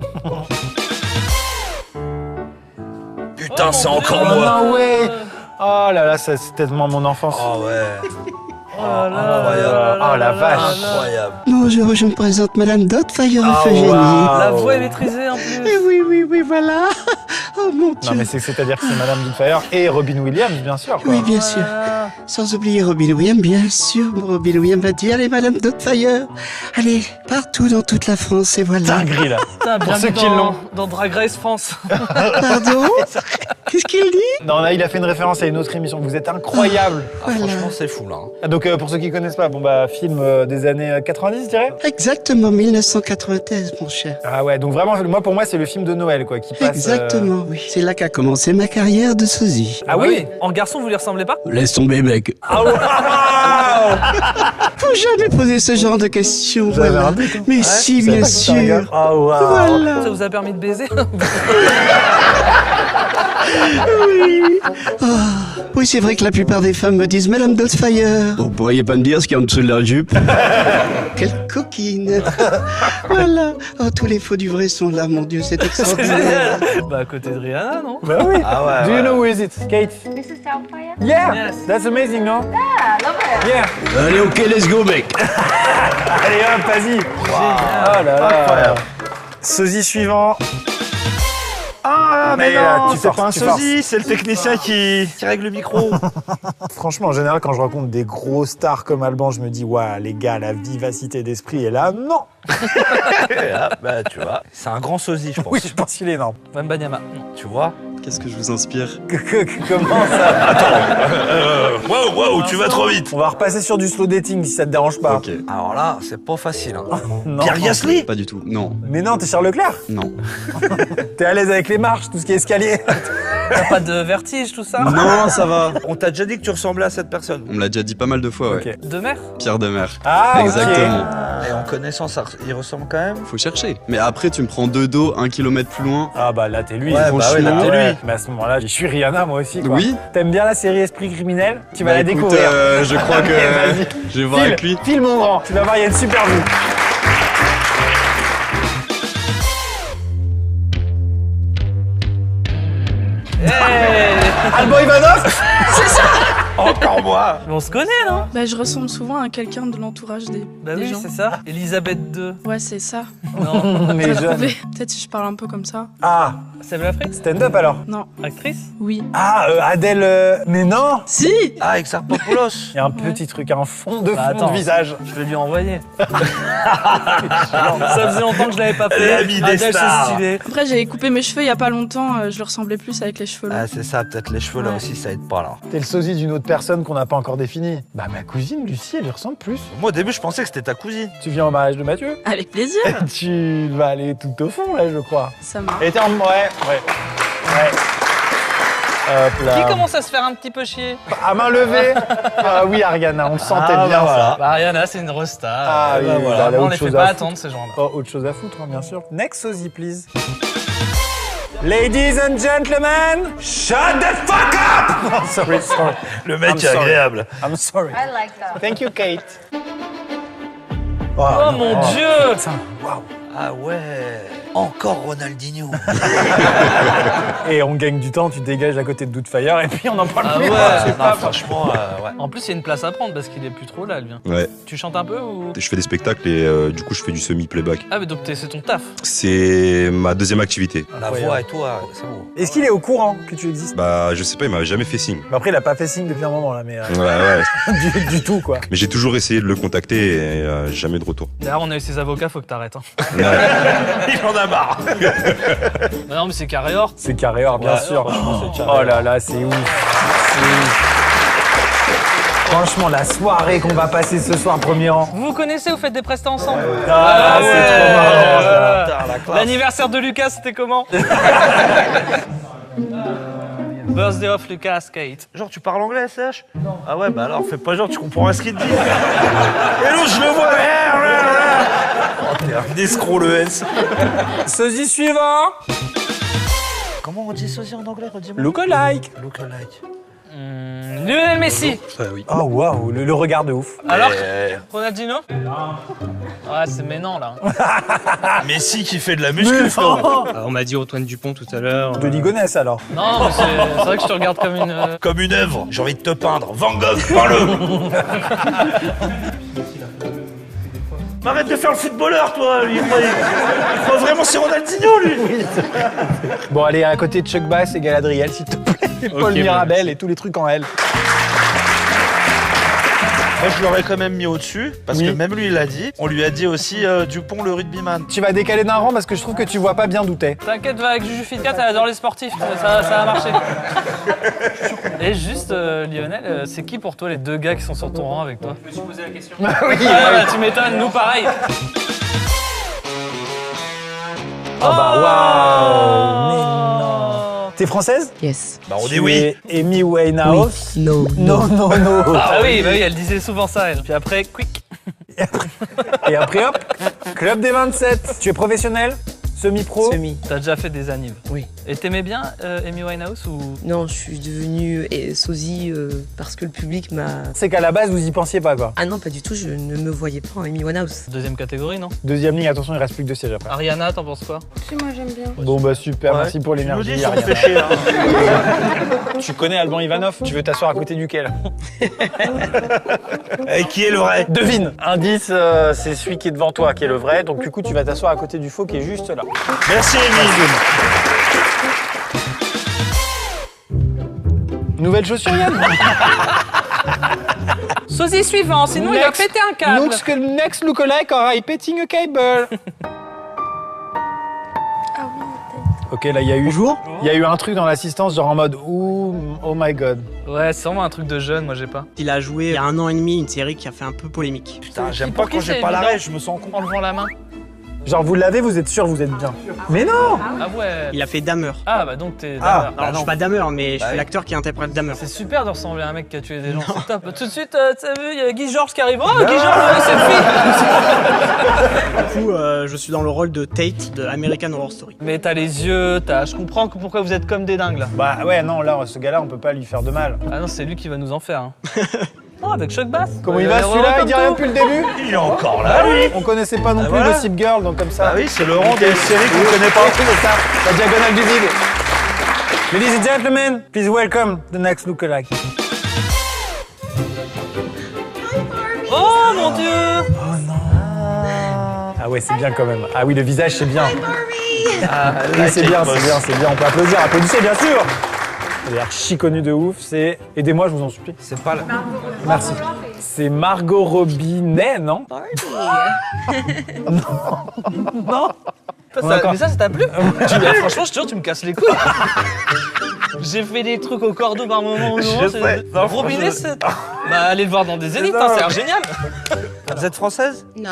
Putain, Oh, c'est mon encore Dieu. moi. Ah ouais. Oh là là, ça c'est tellement mon enfance. Oh ouais. Oh là là Incroyable. là là Oh, la là vache. là là. Incroyable. Bonjour, je me présente Madame Dotfire Oh, Euphégie. wow. La voix est maîtrisée en plus. Oui, voilà. Oh mon Dieu. Non mais c'est-à-dire que c'est Madame Doubtfire et Robin Williams, bien sûr. Quoi. Oui, bien sûr. Sans oublier Robin Williams, bien sûr. Robin Williams va dire, allez, Madame Dotfire. Allez, partout dans toute la France, et voilà. Dinguerie là. Putain, Pour bien ceux vu qui l'ont. dans Drag Race France. Pardon? Qu'est-ce qu'il dit? Non, là, il a fait une référence à une autre émission. Vous êtes incroyable. Ah, Voilà. franchement, c'est fou là. Hein. Ah, donc pour ceux qui connaissent pas, bon bah film des années 90, je dirais. Exactement, 1993, mon cher. Ah ouais, donc vraiment, pour moi, c'est le film de Noël quoi, qui passe. Exactement. Exactement, oui. C'est là qu'a commencé ma carrière de sosie. Ah oui? En garçon, vous lui ressemblez pas? Laisse tomber, mec. Ah ouais. Faut jamais poser ce genre de questions, Vous avez voilà. un but, hein? Mais Ouais, si, je savais bien pas que c'était un gars. sûr. Ah, wow. Voilà. Ça vous a permis de baiser? Oui. Oui, c'est vrai que la plupart des femmes me disent Madame Doubtfire. Vous pourriez pas me dire ce qu'il y a en dessous de la jupe? Quelle coquine. Voilà. Oh, tous les faux du vrai sont là, mon Dieu, c'est extraordinaire. Bah à côté de Rihanna, non? Bah oui. Ah ouais. Do you know who is it, Kate? This is Doubtfire? Yeah, Yes. that's amazing, no? Yeah, love it. Yeah. Allez, ok, let's go, mec. Allez hop, vas-y. Oh là là. Incroyable. Sosie suivant. Ah, mais là, non, tu c'est forces, pas un tu forces. sosie, c'est le technicien qui règle le micro. Franchement, en général, quand je rencontre des gros stars comme Alban, je me dis, waouh, les gars, la vivacité d'esprit. Et là, non. Ah, bah, tu vois, c'est un grand sosie, je pense. Oui, je pense qu'il est énorme. Wembanyama. Tu vois? Qu'est-ce que je vous inspire? Comment ça? Wow, wow, tu vas trop vite. On va repasser sur du slow dating si ça te dérange pas. Ok. Alors là, c'est pas facile. Hein. Non. Pierre Gasly? Pas du tout, non. Mais non, t'es Charles Leclerc. Non. T'es à l'aise avec les marches, tout ce qui est escalier. T'as pas de vertige, tout ça? Non, ça va. On t'a déjà dit que tu ressemblais à cette personne. On me l'a déjà dit pas mal de fois, ouais. Ok. De mer? Pierre Demer. Ah, ok. Exactement. Et en connaissant ça, il ressemble quand même. Faut chercher. Mais après, tu me prends de dos 1 kilomètre plus loin. Ah bah là t'es lui. Ouais, bah ouais, là, t'es lui. Mais à ce moment-là, je suis Rihanna moi aussi. Quoi. Oui. T'aimes bien la série Esprit criminel? Tu vas Bah, la écoute, découvrir. je crois que Vas-y. je vais voir avec lui. File mon grand. Tu vas voir, il y a une super vue. Alban Ivanov. C'est ça. Encore moi. Mais on se connaît, non? Bah, je ressemble souvent à quelqu'un de l'entourage des Bah oui, gens. c'est ça. Elisabeth II. Ouais, c'est ça. Non. Mais T'as jeune. trouvé. Peut-être si je parle un peu comme ça. Ah, Seb Lafrite? stand-up alors. Non. Actrice? Oui. Ah, Adèle. Mais non. Si. Ah, Exarchopoulos. Il y a un petit truc, un fond de Bah, fond attends. de visage. Je vais lui envoyer. Ça faisait longtemps que je l'avais pas fait. L'ami des Adèle, stars. c'est stylé. Après, j'ai coupé mes cheveux il y a pas longtemps. Je le ressemblais plus avec les cheveux longs. Ah, c'est ça, peut-être les cheveux là Ouais. aussi, ça aide pas là. T'es le sosie d'une autre personne qu'on n'a pas encore définie. Bah ma cousine Lucie, elle lui ressemble plus. Moi au début, je pensais que c'était ta cousine. Tu viens au mariage de Mathieu? Avec plaisir. Tu vas aller tout au fond là, je crois. Ça marche. Et t'es en... Ouais. Hop là. Qui commence à se faire un petit peu chier? À main levée. Ah oui, Ariana, on le sentait Ah, bien bah, voilà. ça. Bah Ariana, c'est une resta. Ah oui, bah, oui, voilà. elle a On autre les fait chose pas à attendre, ces gens-là. Oh, autre chose à foutre, hein, bien sûr. Next sosie, please. Ladies and gentlemen, shut the fuck up! Oh, sorry. Le mec I'm est sorry. agréable. I'm sorry. I like that. Thank you, Kate. Oh non, mon Dieu! Putain, waouh. Ah ouais. Encore Ronaldinho. Et on gagne du temps, tu te dégages à côté de Doubtfire et puis on en parle Ah plus. ouais. C'est Non, pas franchement, ouais. En plus, il y a une place à prendre parce qu'il est plus trop là, lui. Ouais, Tu chantes un peu ou? je fais des spectacles et du coup je fais du semi-playback. Ah, mais donc c'est ton taf. C'est ma deuxième activité. La voix et tout, c'est bon. Est-ce qu'il est au courant que tu existes? Bah je sais pas, il m'a jamais fait signe. Bah après, il a pas fait signe depuis un moment là, mais Ouais. du tout quoi. Mais j'ai toujours essayé de le contacter et jamais de retour. D'ailleurs, on a eu ses avocats, faut que t'arrêtes. Hein. Il en a marre. Bah non, mais c'est carré or. C'est carré or, bien Ouais, sûr. franchement, c'est carré Oh or. là là, c'est ouf. C'est ouf. Franchement, la soirée qu'on va passer ce soir, premier rang. Vous vous connaissez, vous faites des prestats ensemble? Ah, ouais. c'est trop marrant, ça. Putain, la classe. L'anniversaire de Lucas, c'était comment? Birthday of Lucas, Kate. Genre, tu parles anglais, SH? Non. Ah ouais, bah alors, fais pas genre, tu comprends rien ce qu'il te dit. Et l'autre, je le vois. Oh, t'es un escroc, le S. Sosie suivant. Comment on dit sosie en anglais, redis-moi? Lookalike. Lookalike. Lionel Messi. Oui. Oh waouh, le regard de ouf. Alors, Ronaldinho? Ouais, c'est maintenant là. Messi qui fait de la muscu, frérot. On m'a dit Antoine Dupont tout à l'heure. De Ligonès alors. Non, mais c'est vrai que je te regarde comme une. Comme une œuvre. J'ai envie de te peindre. Van Gogh, peins-le. Mais arrête de faire le footballeur, toi. Lui, il croit vraiment c'est Ronaldinho, lui. Bon, allez, à côté de Chuck Bass et Galadriel, s'il te plaît. Et Paul Mirabel et tous les trucs en L. Moi, je l'aurais quand même mis au-dessus, parce Oui. que même lui, il l'a dit. On lui a dit aussi Dupont, le rugbyman. Tu vas décaler d'un rang parce que je trouve que tu vois pas bien d'où t'es. T'inquiète, va avec Juju Fitcat, elle adore les sportifs, ça va marcher. Et juste, Lionel, c'est qui pour toi les deux gars qui sont sur ton rang avec toi? Je me suis posé la question. Oui, Ah, bah, tu m'étonnes, nous pareil. Ah bah waouh. Mais non. T'es française? Yes. Bah on dit oui. Amy Winehouse? Oui. No. Non, non, non. Ah oui, elle disait souvent ça, elle. Puis après, quick. Et après, hop, Club des 27. Tu es professionnel? Semi-pro? Semi. T'as déjà fait des annives. Oui. Et t'aimais bien Amy Winehouse ou... Non, je suis devenue sosie parce que le public m'a... C'est qu'à la base, vous y pensiez pas, quoi. Ah non, pas du tout, je ne me voyais pas en Amy Winehouse. Deuxième catégorie, non? Deuxième ligne, attention, il reste plus que 2 sièges après. Ariana, t'en penses quoi? Si, moi j'aime bien. Bon bah super, Ouais. merci pour l'énergie. Je me dis, ça me Ariana. fait chier. Hein. Tu connais Alban Ivanov? Tu veux t'asseoir à côté duquel? Et qui est le vrai? Devine. Indice, c'est celui qui est devant toi qui est le vrai, donc du coup tu vas t'asseoir à côté du faux qui est juste là. Merci Émile. Nouvelle chaussure Yann? Sosie suivant, sinon il va péter un câble. Next lookalike or I petting a cable. Ok, là, il y a eu... Bonjour. Il y a eu un truc dans l'assistance, genre en mode « Oh my god Ouais, c'est vraiment un truc de jeune, moi j'ai pas. Il a joué il y a 1 an et demi une série qui a fait un peu polémique. Putain, j'aime Pour pas qui quand j'ai c'est pas évident l'arrêt, je me sens con. En levant la main. ». Genre, vous l'avez, vous êtes sûr, vous êtes bien. Mais non. Ah ouais. Il a fait Dahmer. Ah bah donc t'es... Ah, Dahmer. Alors je suis pas Dahmer, mais je Bah suis oui. l'acteur qui interprète Dahmer. C'est super de ressembler à un mec qui a tué des gens, c'est top. Tout de suite, t'as vu, il y a Guy Georges qui arrive. Oh, Guy Georges, c'est le Du coup, je suis dans le rôle de Tate de American Horror Story. Mais t'as les yeux, je comprends pourquoi vous êtes comme des dingues là. Bah ouais, non, là, ce gars-là, on peut pas lui faire de mal. Ah non, c'est lui qui va nous en faire. Hein. Oh, avec Choc Bass. Comment il va celui-là? Il dit rien depuis le début? Il est encore là, lui. On connaissait pas non Ah, plus voilà. Gossip Girl, donc comme ça. Ah oui, c'est le rang des séries qu'on connaît pas. C'est ça, la diagonale du vide. Ladies and gentlemen, please welcome the next lookalike. Oh mon dieu. Ah ouais, c'est bien quand même. Ah oui, le visage, c'est bien. Ah, Oui, c'est bien, c'est bien, c'est bien. On peut applaudir, applaudissez bien sûr. Elle est archi connue de ouf, c'est... Aidez-moi, je vous en supplie. C'est pas là. Merci. C'est Margot Robinet, non? Non. Mais ça t'a plu? Franchement, je te jure, tu me casses les couilles. J'ai fait des trucs au cordeau par moment. Je sais. Non, Robinet, franchement, c'est... Bah, allez le voir dans des zéniths, hein, c'est génial. Vous êtes française? No,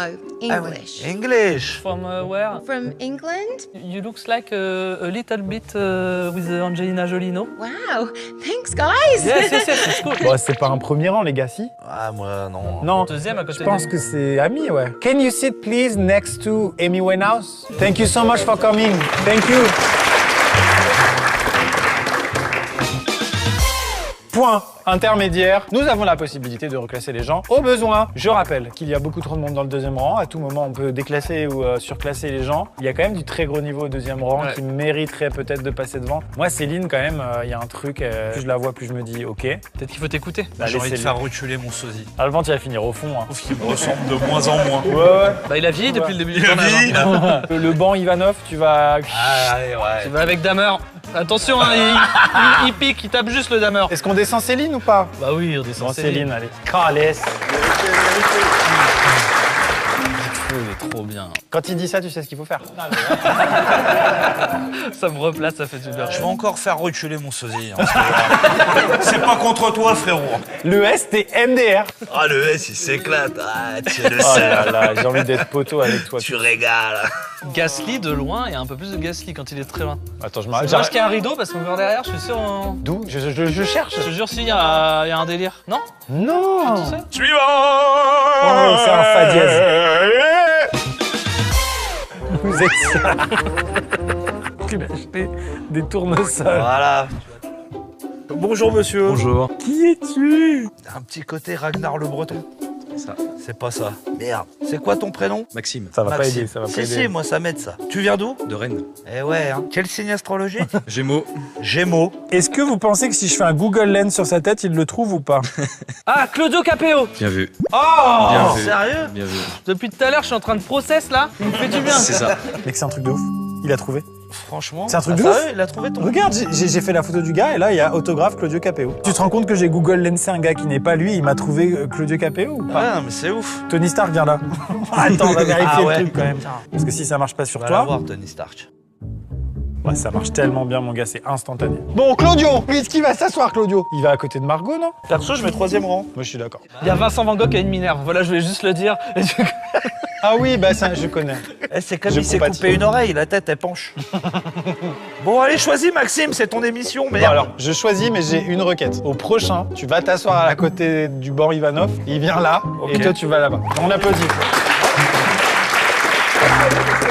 Ah ouais. English. English. From where? From England? You looks like a little bit with Angelina Jolie, no? Wow, thanks guys! Yes, it's cool. Bon, c'est pas un premier rang, les gars, si? Ah, moi, non. Non. Deuxième à côté Je pense que c'est Amy, ouais. Can you sit, please, next to Amy Winehouse? Thank you so much for coming. Thank you. Point intermédiaire. Nous avons la possibilité de reclasser les gens au besoin. Je rappelle qu'il y a beaucoup trop de monde dans le deuxième rang. À tout moment, on peut déclasser ou surclasser les gens. Il y a quand même du très gros niveau au deuxième rang qui mériterait peut-être de passer devant. Moi, Céline, quand même, il y a un truc. Plus je la vois, plus je me dis OK. Peut-être qu'il faut t'écouter. J'ai envie de faire reculer mon sosie. Alban, tu vas finir au fond. Hein. Sauf qu'il me ressemble de moins en moins. Ouais. Bah, il a vieilli depuis le début du Il a tournage. vieilli, hein. Le banc Ivanov, tu vas... Ah, allez, ouais. Tu vas avec Dahmer. Attention, hein, il pique, il tape juste le Dahmer. Est-ce qu'on descend Céline ou pas? Bah oui, on descend Bon, Céline. allez. Carles. Il est trop bien. Quand il dit ça, tu sais ce qu'il faut faire. Ça me replace, ça fait du bien. Je vais encore faire reculer mon sosie. Hein, c'est pas contre toi, frérot. Le S, t'es MDR. Ah, le S, il s'éclate. Ah, tu es le Oh seul. là là, j'ai envie d'être poteau avec toi. Tu régales. Gasly de loin, il y a un peu plus de Gasly quand il est très loin. Attends, je C'est m'arrête. dommage qu'il y a un rideau parce qu'on voir derrière, je suis sûr. D'où je cherche. Je te jure, si, il y a un délire. Non? Non. Tu sais? Suivant. Oh, c'est un fa dièse. Vous êtes ça. Il a acheté des tournesols. Voilà. Bonjour, monsieur. Bonjour. Qui es-tu? Un petit côté Ragnar le Breton. Ça. C'est pas ça. Merde. C'est quoi ton prénom? Maxime. Ça va pas Maxime. aider, ça va pas Si, aider. si, moi ça m'aide ça. Tu viens d'où? De Rennes. Eh ouais, hein. Quel signe astrologique? Gémeaux. Gémeaux. Est-ce que vous pensez que si je fais un Google Lens sur sa tête, il le trouve ou pas? Ah, Claudio Capéo! Bien vu. Oh! Bien vu. Sérieux? Bien vu. Depuis tout à l'heure, je suis en train de process là. Il me fait du bien. C'est ça. Mec, c'est un truc de ouf. Il a trouvé. Franchement. C'est un truc ah, de ouf. sérieux, il a trouvé ton. Regarde, j'ai fait la photo du gars et là, il y a autographe Claudio Capéo. Tu te rends compte que j'ai Google Lensé un gars qui n'est pas lui, il m'a trouvé Claudio Capéo ou pas? Ah, non, mais c'est ouf. Tony Stark vient là. Attends, on va vérifier Ah ouais. le truc quand même. Parce que si ça marche pas sur Tu vas toi... l'avoir, Tony Stark. Ouais, ça marche tellement bien, mon gars, c'est instantané. Bon, Claudio, est-ce qu'il va s'asseoir, Claudio? Il va à côté de Margot, non? Perso, je mets 3e rang. Moi, je suis d'accord. Il y a Vincent Van Gogh qui a une Minerve. Voilà, je voulais juste le dire. Ah oui, bah ça, je connais. C'est comme Je il s'est compatis. coupé une oreille, la tête elle penche. Bon, allez, choisis Maxime, c'est ton émission, merde. Bon alors, je choisis, mais j'ai une requête. Au prochain, tu vas t'asseoir à côté du banc Ivanov, il vient là, et toi tu vas là-bas. On applaudit.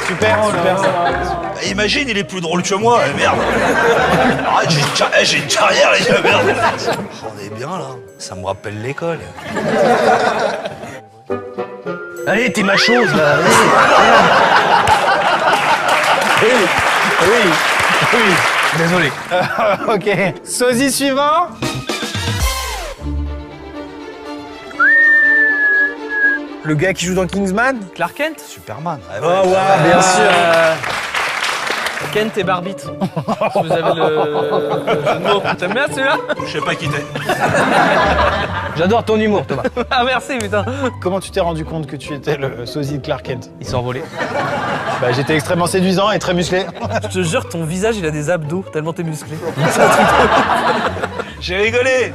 Super, super. Imagine, il est plus drôle que moi, merde. Arrête, j'ai une carrière, les gars, merde. On est bien là, ça me rappelle l'école. Allez, t'es ma chose là. Oui. Désolé. Ok. Sosie suivant. Le gars qui joue dans Kingsman? Clark Kent. Superman. Oh ouais, bien sûr. Kent et Barbit. Si vous avez le jeu de mots. T'aimes bien celui-là? Je sais pas qui t'es. J'adore ton humour, Thomas. Ah merci, putain. Comment tu t'es rendu compte que tu étais le sosie de Clark Kent? Il s'est envolé. Bah j'étais extrêmement séduisant et très musclé. Je te jure, ton visage, il a des abdos, tellement t'es musclé. J'ai rigolé.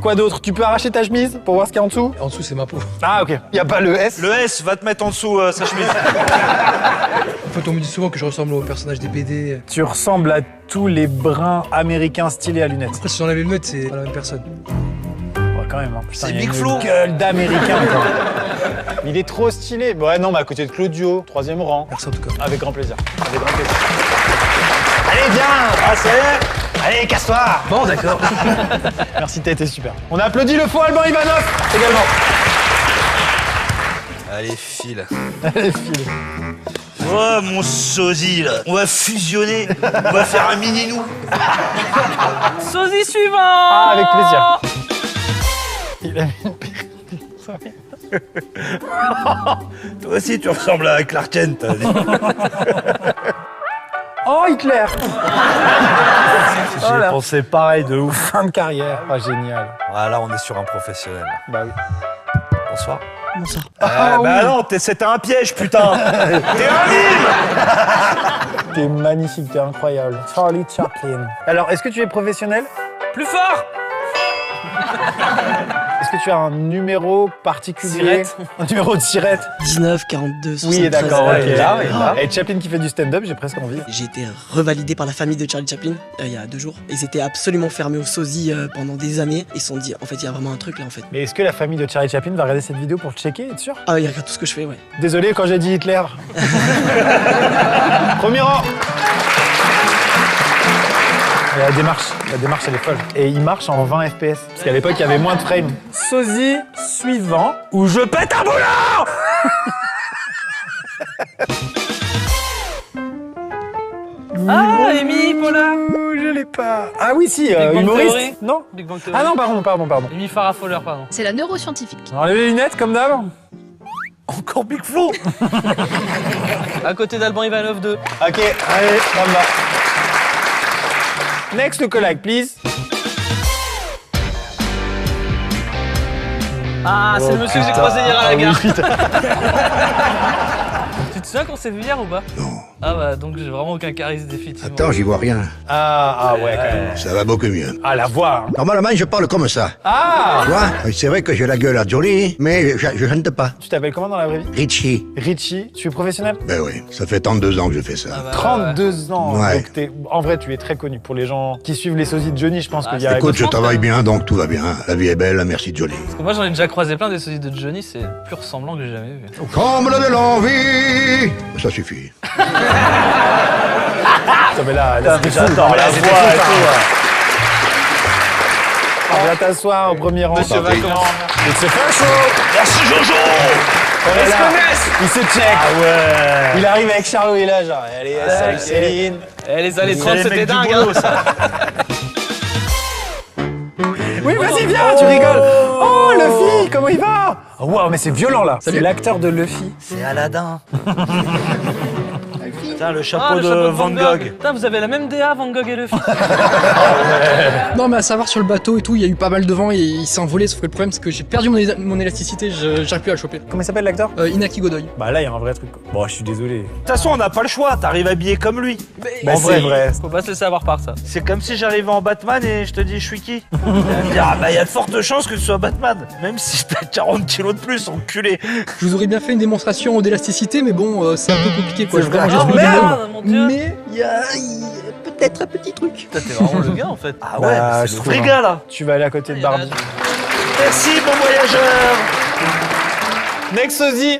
Quoi d'autre? Tu peux arracher ta chemise pour voir ce qu'il y a en dessous? En dessous, c'est ma peau. Ah ok. Y a pas le S? Le S, va te mettre en dessous sa chemise. En fait, on me dit souvent que je ressemble au personnage des BD. Tu ressembles à tous les bruns américains stylés à lunettes. Après, si j'enlève les lunettes, c'est pas la même personne. Ouais, quand même. Hein. Putain, C'est il y a Big une Flo. gueule d'américain. Quoi. Il est trop stylé. Ouais, non, mais à côté de Claudio, 3e rang. Merci en tout cas. Avec grand plaisir. Avec grand plaisir. Allez, viens. Ah, ça y est. Allez, casse-toi. Bon, d'accord. Merci, t'as été super. On applaudit le faux Alban Ivanov également. Allez, file. Allez, file. Oh, mon sosie, là. On va fusionner. On va faire un mini-nous. Sosie suivant. Ah, avec plaisir. Il a mis une perruque. Toi aussi, tu ressembles à Clark Kent. Oh, Hitler. J'ai pensé pareil de ouf. Fin de carrière. Ah, génial. Voilà, on est sur un professionnel. Bah oui. Bonsoir. Bonsoir. Bah non, c'était un piège, putain. T'es un mime. T'es magnifique, t'es incroyable. Charlie Chaplin. Alors, est-ce que tu es professionnel? Plus fort. Est-ce que tu as un numéro particulier? Sirette. Un numéro de sirette? 19, 42, 73. Oui, d'accord, ok. là, oui, là. Et Chaplin qui fait du stand-up, j'ai presque envie. J'ai été revalidé par la famille de Charlie Chaplin il y a 2 jours. Ils étaient absolument fermés au sosie pendant des années. Ils se sont dit, en fait, il y a vraiment un truc là, en fait. Mais est-ce que la famille de Charlie Chaplin va regarder cette vidéo pour checker, être sûr? Ah, ils regardent tout ce que je fais, ouais. Désolé quand j'ai dit Hitler. Premier rang. Et la démarche elle est folle. Et il marche en 20 FPS. Parce qu'à l'époque il y avait moins de frames. Sosie suivant. Ou je pète un boulot. Ah, Amy Pola. Je l'ai pas. Ah oui si, Big Bang humoriste. Theory. Non. Big Bang Theory. Ah non, pardon. Amy Farrah Fowler, pardon. C'est la neuroscientifique. Enlevez les lunettes comme d'hab. Encore Big Flo. À côté d'Alban Ivanov 2. Ok, allez, ça me va. Next lookalike, please. Ah, c'est le monsieur que j'ai croisé hier à la gare. Oui, putain. Tu te souviens qu'on s'est vu hier ou pas? Non. Ah bah donc j'ai vraiment aucun charisme définitivement. Attends, j'y vois rien. Ah ouais, quand même. Ça va beaucoup mieux. Ah, la voix. hein. Normalement, je parle comme ça. Ah. Tu vois, c'est vrai que j'ai la gueule à Jolie, mais je chante pas. Tu t'appelles comment dans la vraie vie? Richie. Richie. Tu es professionnel? Ben oui, ça fait 32 ans que je fais ça. 32 ans. Ouais. Donc en vrai, tu es très connu. Pour les gens qui suivent les sosies de Johnny, je pense qu'il y a... Écoute, je travaille bien, donc tout va bien. La vie est belle, merci Jolie. Parce que moi j'en ai déjà croisé plein des sosies de Johnny, c'est plus ressemblant que j'ai jamais vu. Comme de l'envie. Ça suffit. Ça, mais là, c'était fou. J'adore la C'était voix fou, et ça. tout. Viens t'asseoir au premier rang. Monsieur Vacances. Il se fait chaud. Merci Jojo. On est là. Il se check. Ah ouais. Il arrive avec Charlot et là, genre, allez, salut Céline. Eh, les années 30, les c'était mecs du dingue, boulot, hein. ça. Oui, vas-y, viens, tu rigoles. Oh, Luffy, comment il va? Oh, wow, mais c'est violent là. C'est l'acteur de Luffy. C'est Aladdin. Putain, le chapeau de Van Gogh. Putain, vous avez la même DA, Van Gogh et Luffy. Non, mais à savoir, sur le bateau et tout, il y a eu pas mal de vent et il s'est envolé, sauf que le problème, c'est que j'ai perdu mon élasticité, j'arrive plus à le choper. Comment il s'appelle l'acteur? Inaki Godoy. Bah là, il y a un vrai truc, quoi. Bon, je suis désolé. De toute façon, on n'a pas le choix, t'arrives habillé comme lui. Bah, c'est vrai. Faut pas se laisser avoir par ça. C'est comme si j'arrivais en Batman et je te dis je suis qui. Il va me dire, ah bah il y a de fortes chances que tu sois Batman, même si t'as 40 kilos de plus, enculé. Je vous aurais bien fait une démonstration d'élasticité, mais bon, c'est un peu compliqué quoi. C'est vrai. Vraiment, Oh merde, mon Dieu. mais il y a peut-être un petit truc. Putain, t'es vraiment le gars en fait. Ah ouais, Bah, mais je c'est le trouve, vrai hein. gars là. Tu vas aller à côté de Barbie. Merci bon voyageur. Next sosie.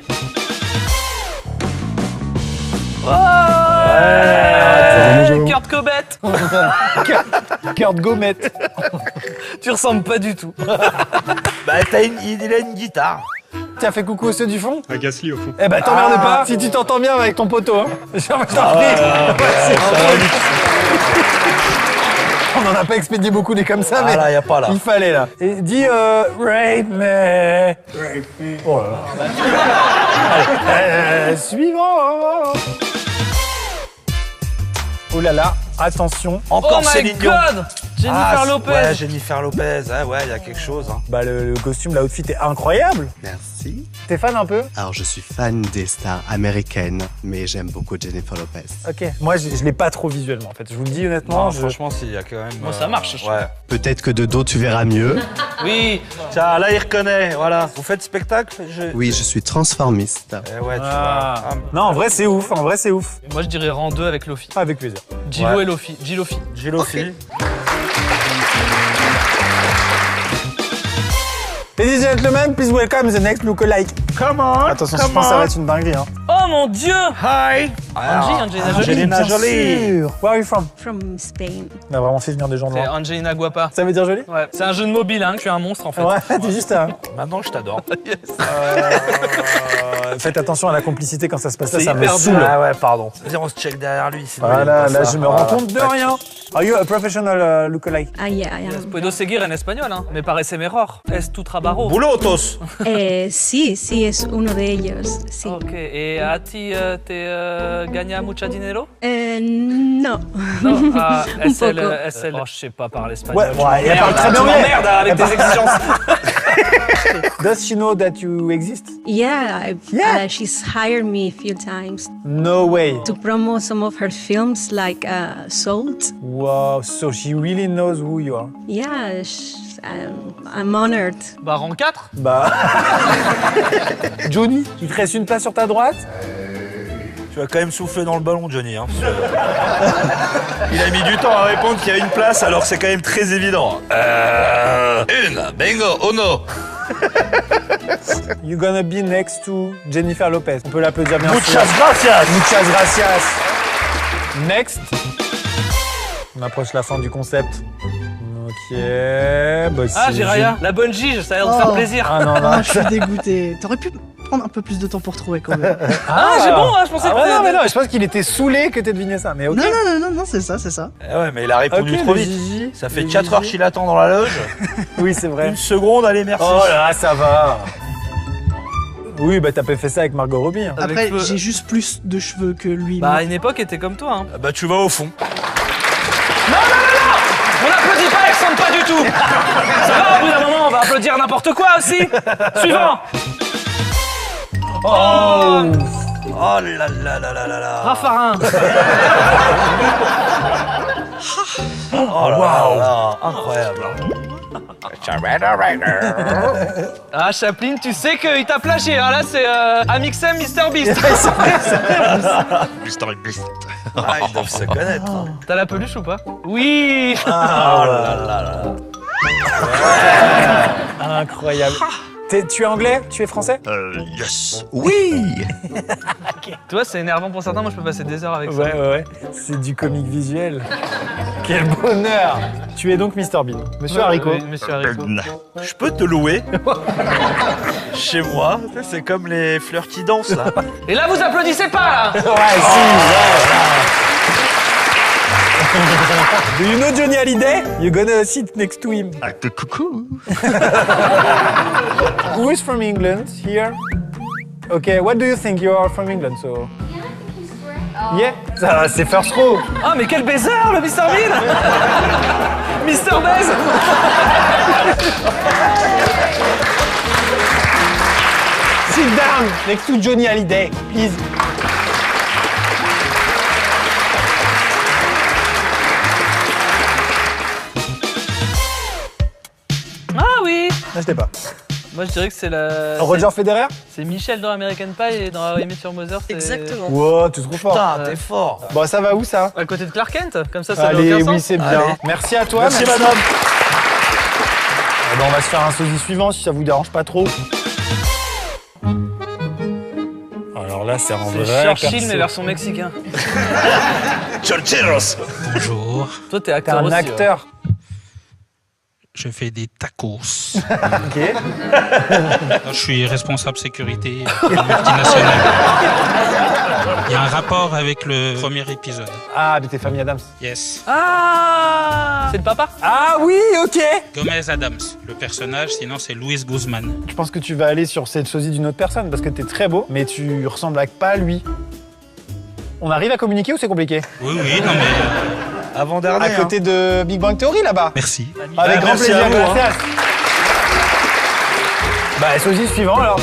Kurt Cobain. Kurt Gomet. Tu ressembles pas du tout. Bah il a une guitare. T'as fait coucou aux ceux du fond? À Gasly au fond. Eh bah t'emmerdes pas si tu t'entends bien avec ton poteau, hein. Je t'en prie. On n'en a pas expédié beaucoup des comme ça, mais là, y a pas là. il fallait là. Et dis rape me. Oh là là. Allez, suivant. Oh là là, attention. Encore Oh my Céline Dion. God, Jennifer Lopez. Ouais, Jennifer Lopez. Ah ouais, il y a quelque chose. Hein. Bah le costume, l'outfit est incroyable. Merci. T'es fan un peu? Alors, je suis fan des stars américaines, mais j'aime beaucoup Jennifer Lopez. Ok. Moi, je l'ai pas trop visuellement, en fait. Je vous le dis honnêtement. Non, franchement, s'il y a quand même. Bon, ça marche. Ouais. Peut-être que de dos, tu verras mieux. Oui. Tiens, là, il reconnaît. Voilà. Vous faites spectacle? Oui, je suis transformiste. Eh ouais, tu Ah. vois. Non, en vrai, c'est ouf. En vrai, c'est ouf. Moi je dirais rang 2 avec Lofi. Avec plaisir. Gilo Ouais. et Lofi. Gilofi. Gilofi. Ladies and gentlemen, please welcome the next lookalike. Come on. Attention, je pense que ça va être une dinguerie. Hein. Oh mon Dieu. Hi. Angelina Jolie. Sûr. Where are you from? From Spain. On a vraiment fait venir des gens de C'est loin. Angelina Guapa. Ça veut dire joli? Ouais. C'est un jeu de mot bilingue, je suis un monstre en fait. Ouais, t'es juste un. Maintenant, je t'adore. Faites attention à la complicité quand ça se passe là, C'est ça me hyper saoule. dur. Ah ouais, pardon. Vas-y, on se check derrière lui. sinon il Voilà, passe là, ça. je me rends compte de rien. Are you a professional lookalike? Ah, yeah, I am. Puedo seguir en español, hein. Me parece mejor. Es tu trabajo. Bulotos. Sí, sí, es uno de ellos. Sí. Ok. Et a ti te gana mucho dinero? No. Non. Ah, Un es el, poco. es el... Oh, je sais pas parler espagnol. Ouais, ouais, elle parle très bien Tu anglais. m'emmerdes avec tes exigences. Does she know that you exist? Yeah, Yeah. she's hired me a few times No way. to promote some of her films, like Salt. Wow, so she really knows who you are. Yeah, I'm honored. Bah, rang 4. Bah. Johnny, il te reste une place sur ta droite? Tu vas quand même souffler dans le ballon, Johnny. Hein, parce que il a mis du temps à répondre qu'il y a une place, alors c'est quand même très évident. Une, bingo, uno. You're gonna be next to Jennifer Lopez. On peut l'applaudir bien sûr. Muchas gracias. Muchas gracias. Next. On approche la fin du concept. Ok. Bah, Ah, c'est Jiraya, la bonne gige, ça a l'air de faire plaisir. Ah non, non. Ah, je suis dégoûté. T'aurais pu prendre un peu plus de temps pour trouver quand même. Ah, j'ai bon, hein, je pensais Ah que ouais, t'étais- non, mais non, je pense qu'il était saoulé que t'aies deviné ça, mais ok. Non, c'est ça, c'est ça. Eh ouais, mais il a répondu Ok, trop le vite. Gigi. Ça fait Le 4 heures Gigi. qu'il attend dans la loge. Oui, c'est vrai. Une seconde, allez, merci. Oh là, ça va. Oui, bah t'as pas fait ça avec Margot Robbie. Hein. Avec Après, peu- j'ai juste plus de cheveux que lui. Bah, à une époque, était comme toi, hein. Ah bah tu vas au fond. On n'applaudit pas Alexandre, pas du tout. Ça va, au bout d'un moment, on va applaudir n'importe quoi aussi. Suivant. Oh, Oh là là là là là là. Raffarin. Oh là là là. Incroyable. Ah, Chaplin, tu sais qu'il t'a plagié, hein. Là, c'est Amixem, Mr Beast. Ah, ils doivent se connaître. T'as la peluche ou pas? Oui. Oh là là là. Incroyable. Tu es anglais? Tu es français? Yes. Oui. Toi, c'est énervant pour certains, moi je peux passer des heures avec ça. Ouais. C'est du comique visuel. Quel bonheur. Tu es donc Mr Bean. Monsieur Haricot. Oui, Monsieur Haricot. Je peux te louer chez moi. C'est comme les fleurs qui dansent là. Et là, vous applaudissez pas, là. Ouais, si. Do you know Johnny Hallyday? You're gonna sit next to him. Coucou. Who is from England here? Okay, what do you think? You are from England, so. Yeah, ça, c'est first row. Ah, mais quel baiser, le Mr Bean. Mr Baise. Sit down next to Johnny Hallyday, please. Ah oui. Non, je t'ai pas. Moi, je dirais que c'est la... Roger Federer? C'est Michel dans American Pie et dans How I Met Your Mother, c'est... Exactement. Wow, tu es trop fort. Putain, t'es fort. Bon, ça va où, ça? À côté de Clark Kent, comme ça n'a Allez, aucun sens. oui, c'est bien. Allez. Merci à toi. Merci, madame. Eh ben, on va se faire un sosie suivant, si ça vous dérange pas trop. Alors là, c'est en C'est vrai Churchill, perso. mais version mexicain. Churchillos. Bonjour, Toi, t'es T'es acteur un aussi. acteur. je fais des tacos. Ok. Je suis responsable sécurité multinationale. Il y a un rapport avec le premier épisode. Ah, mais t'es Famille Adams. Yes. Ah, c'est le papa. Ah oui, ok. Gomez Adams, le personnage, sinon c'est Luis Guzman. Je pense que tu vas aller sur cette sosie d'une autre personne parce que t'es très beau, mais tu ressembles pas à lui. On arrive à communiquer ou c'est compliqué? Oui, oui, non mais... Avant-dernier. À côté de Big Bang Theory là-bas. Merci. Avec grand merci plaisir, à vous, hein. gracias. Bah, sosie suivant alors.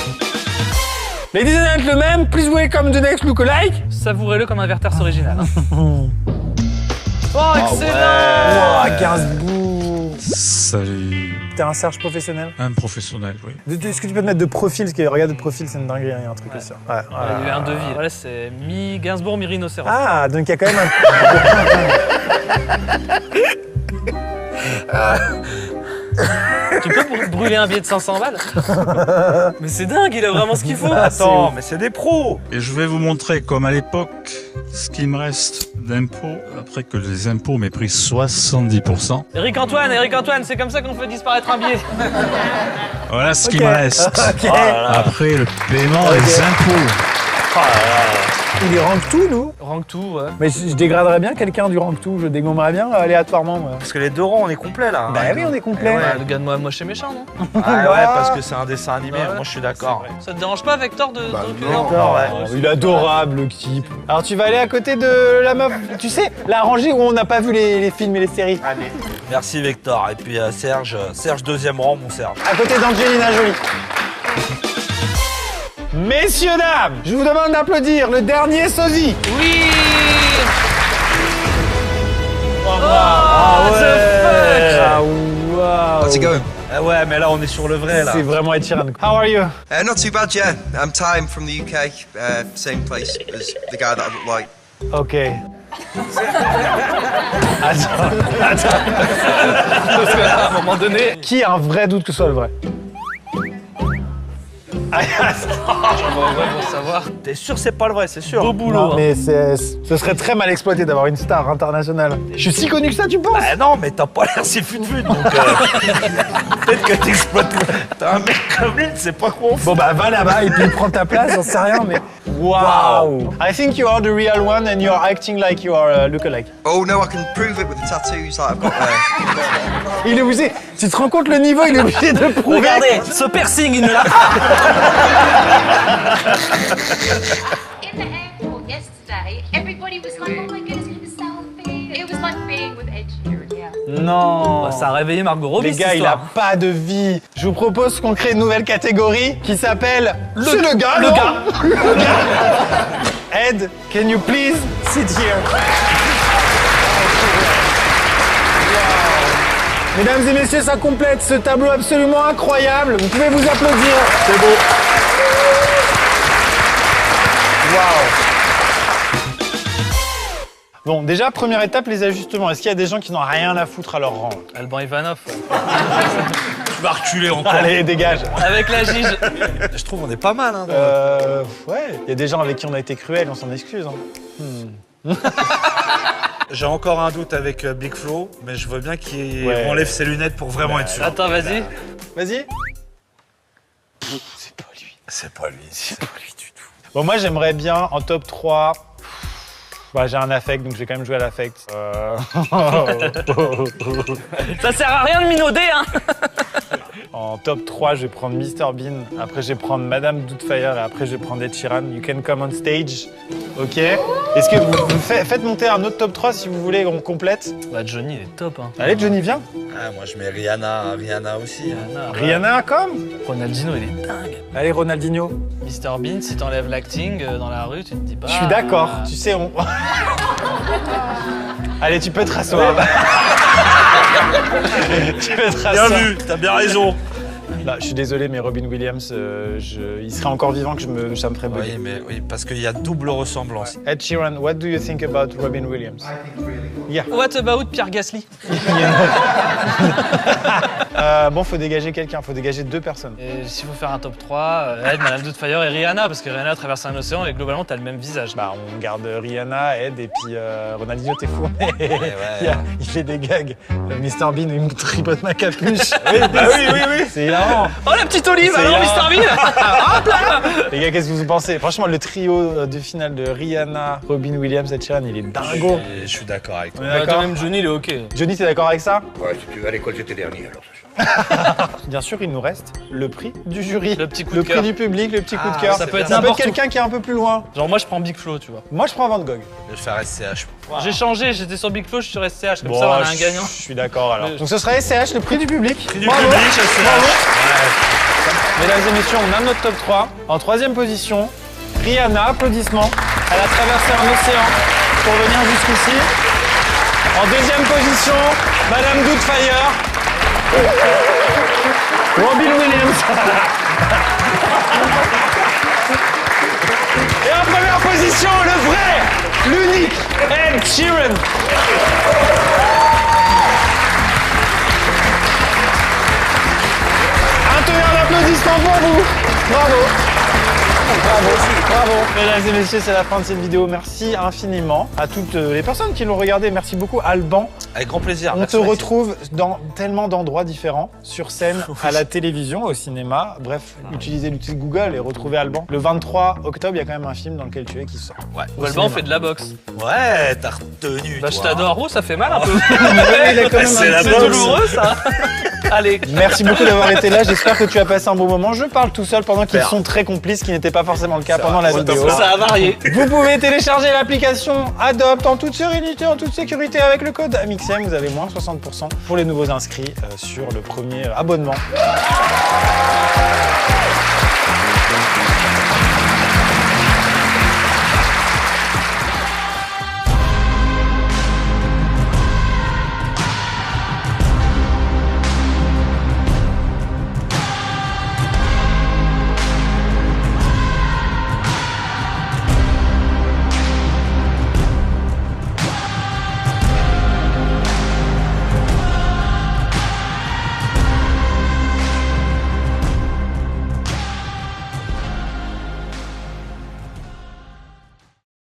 Ladies and gentlemen, please welcome the next lookalike. Savourez-le comme un Werther's original. Oh, excellent. Wow, Gainsbourg. Salut. T'es un Serge professionnel? Un professionnel, oui. Est-ce que tu peux te mettre de profil? Parce que regarde, de profil, c'est une dinguerie, il y a un truc aussi. Ouais, Il y a eu un devis. Voilà, c'est mi-Gainsbourg, mi-rhinocéros. Ah, donc il y a quand même un... Tu peux brûler un billet de 500 balles? Mais c'est dingue, il a vraiment ce qu'il faut. Attends, mais c'est des pros. Et je vais vous montrer, comme à l'époque, ce qui me reste d'impôts, après que les impôts m'aient pris 70%. Eric Antoine, c'est comme ça qu'on fait disparaître un billet. Voilà ce qui Ok. me reste. Ok. Après le paiement des impôts. Il est rank tout, nous? Rank tout, ouais. Mais je dégraderais bien quelqu'un du rank tout, je dégommerais bien aléatoirement. Moi. Parce que les deux rangs, on est complet là. Bah oui, on est complet. Ouais, le gars de moi chez méchant, non? Ah ouais, parce que c'est un dessin animé, Ouais. moi je suis d'accord. Ça te dérange pas, Vector, de D'accord, ouais. Oh, il est adorable, le type. Alors, tu vas aller à côté de la meuf, tu sais, la rangée où on n'a pas vu les films et les séries. Allez. Merci Vector. Et puis Serge, deuxième rang, mon Serge. À côté d'Angelina Jolie. Messieurs, dames, je vous demande d'applaudir le dernier sosie. Oui. Ah ouais. Ah wow. How's it going? Ah ouais, mais là on est sur le vrai là. C'est vraiment Ed Sheeran. How are you? Not too bad, yeah. I'm Time from the UK, same place as the guy that I look like. Ok. Attends. Parce qu'à un moment donné... Qui a un vrai doute que ce soit le vrai? J'en vois un vrai pour savoir. T'es sûr c'est pas le vrai, c'est sûr. Beau boulot. Non, hein. mais ce serait très mal exploité d'avoir une star internationale. Je suis si connu que ça, tu penses? Bah non, mais t'as pas l'air si fut-fut, donc peut-être que t'exploites. T'as un mec comme lui, tu sais pas quoi on fait. Bon bah va là-bas et puis prends ta place, j'en sais rien, mais... Wow. I think you are the real one and you are acting like you are a lookalike. Oh no, I can prove it with the tattoos that I've got there. Il est obligé... Tu te rends compte le niveau, il est obligé de prouver... Regardez, ce piercing, il ne l'a pas. In the airport yesterday, everybody was like, oh my goodness, we have a selfie. It was like being with Ed Sheeran, yeah. Non. Ça a réveillé Margot Robbie, Les gars, il a pas de vie. Je vous propose qu'on crée une nouvelle catégorie qui s'appelle... C'est le gars, Le non gars. Le gars. Ed, can you please sit here? Mesdames et messieurs, ça complète ce tableau absolument incroyable. Vous pouvez vous applaudir. C'est beau. Waouh. Bon, déjà, première étape, les ajustements. Est-ce qu'il y a des gens qui n'ont rien à foutre à leur rang? Alban Ivanov. Tu vas reculer encore. Allez, dégage. Avec la gige. Je trouve on est pas mal, hein. Ouais. Il y a des gens avec qui on a été cruel, on s'en excuse. Hein. J'ai encore un doute avec Big Flo, mais je veux bien qu'il Ouais. enlève ses lunettes pour vraiment être sûr. Attends, vas-y. Vas-y. C'est pas lui. C'est pas lui du tout. Bon, moi, j'aimerais bien, en top 3... Bah, j'ai un affect, donc je vais quand même jouer à l'affect. Ça sert à rien de minauder, hein. En top 3, je vais prendre Mr Bean, après je vais prendre Madame Doubtfire et après je vais prendre Ed Sheeran. You can come on stage. Ok. Est-ce que vous faites monter un autre top 3 si vous voulez, on complète? Bah Johnny, il est top. Hein. Allez, Johnny, viens. Ah, moi je mets Rihanna aussi. Rihanna comme Ronaldinho, il est dingue. Allez, Ronaldinho. Mr Bean, si t'enlèves l'acting dans la rue, tu te dis pas... Je suis d'accord, tu sais, on... Allez, tu peux te rasseoir. Tu peux te rasseoir. Bien vu, t'as bien raison. Là, je suis désolé, mais Robin Williams, il serait encore vivant que ça me ferait bugger. Oui, parce qu'il y a double ressemblance. Ed Sheeran, what do you think about Robin Williams? Yeah. What about Pierre Gasly? Bon, faut dégager quelqu'un, faut dégager 2 personnes. Et s'il faut faire un top 3, Ed, Madame Doubtfire et Rihanna, parce que Rihanna a traversé un océan et globalement t'as le même visage. Bah on garde Rihanna, Ed et puis Ronaldinho, t'es fou. Il fait des gags. Mr Bean, il me tripote ma capuche. oui. C'est hilarant. Oh la petite olive, alors Mr Bean. Hop là. Les gars, qu'est-ce que vous pensez? Franchement, le trio de finale de Rihanna, Robin Williams, Ed Sheeran, il est dingo. Je suis d'accord avec toi. D'accord. Même Johnny, il est ok. Johnny, t'es d'accord avec ça? Ouais, si tu vas à l'école, j'étais dernier alors. Bien sûr, il nous reste le prix du jury, le petit coup le de cœur. prix du public, le petit coup de cœur. Ça peut être quelqu'un qui est un peu plus loin. Genre moi je prends Big Flo, tu vois. Moi je prends Van Gogh. Je vais faire SCH. Wow. J'ai changé, j'étais sur Big Flo, je suis sur SCH, comme ça on a un gagnant. Je suis d'accord alors. Donc ce sera SCH, le prix du public. Prix du public, Mesdames et messieurs, on a notre top 3. En 3e position, Rihanna, applaudissements. Elle a traversé un océan pour venir jusqu'ici. En 2e position, Madame Doubtfire. Robin Williams. Et en première position, le vrai, l'unique Ed Sheeran. Un tonnerre d'applaudissements pour vous. Bravo. Bravo. Mesdames et messieurs, c'est la fin de cette vidéo. Merci infiniment à toutes les personnes qui l'ont regardé. Merci beaucoup, Alban. Avec grand plaisir. On te retrouve dans tellement d'endroits différents, sur scène, à la télévision, au cinéma. Bref, utilisez l'outil Google et retrouvez Alban. Le 23 octobre, il y a quand même un film dans lequel tu es qui sort. Ouais. Alban fait de la boxe. Ouais, t'as retenu. Bah, je t'adore. Oh, ça fait mal un peu. C'est douloureux, ça. Allez. Merci beaucoup d'avoir été là. J'espère que tu as passé un bon moment. Je parle tout seul pendant qu'ils sont très complices, ce qui n'était pas forcément le cas pendant la vidéo. Ça a varié. Vous pouvez télécharger l'application Adopt en toute sérénité, en toute sécurité avec le code AMIXM. Vous avez moins 60% pour les nouveaux inscrits sur le premier abonnement.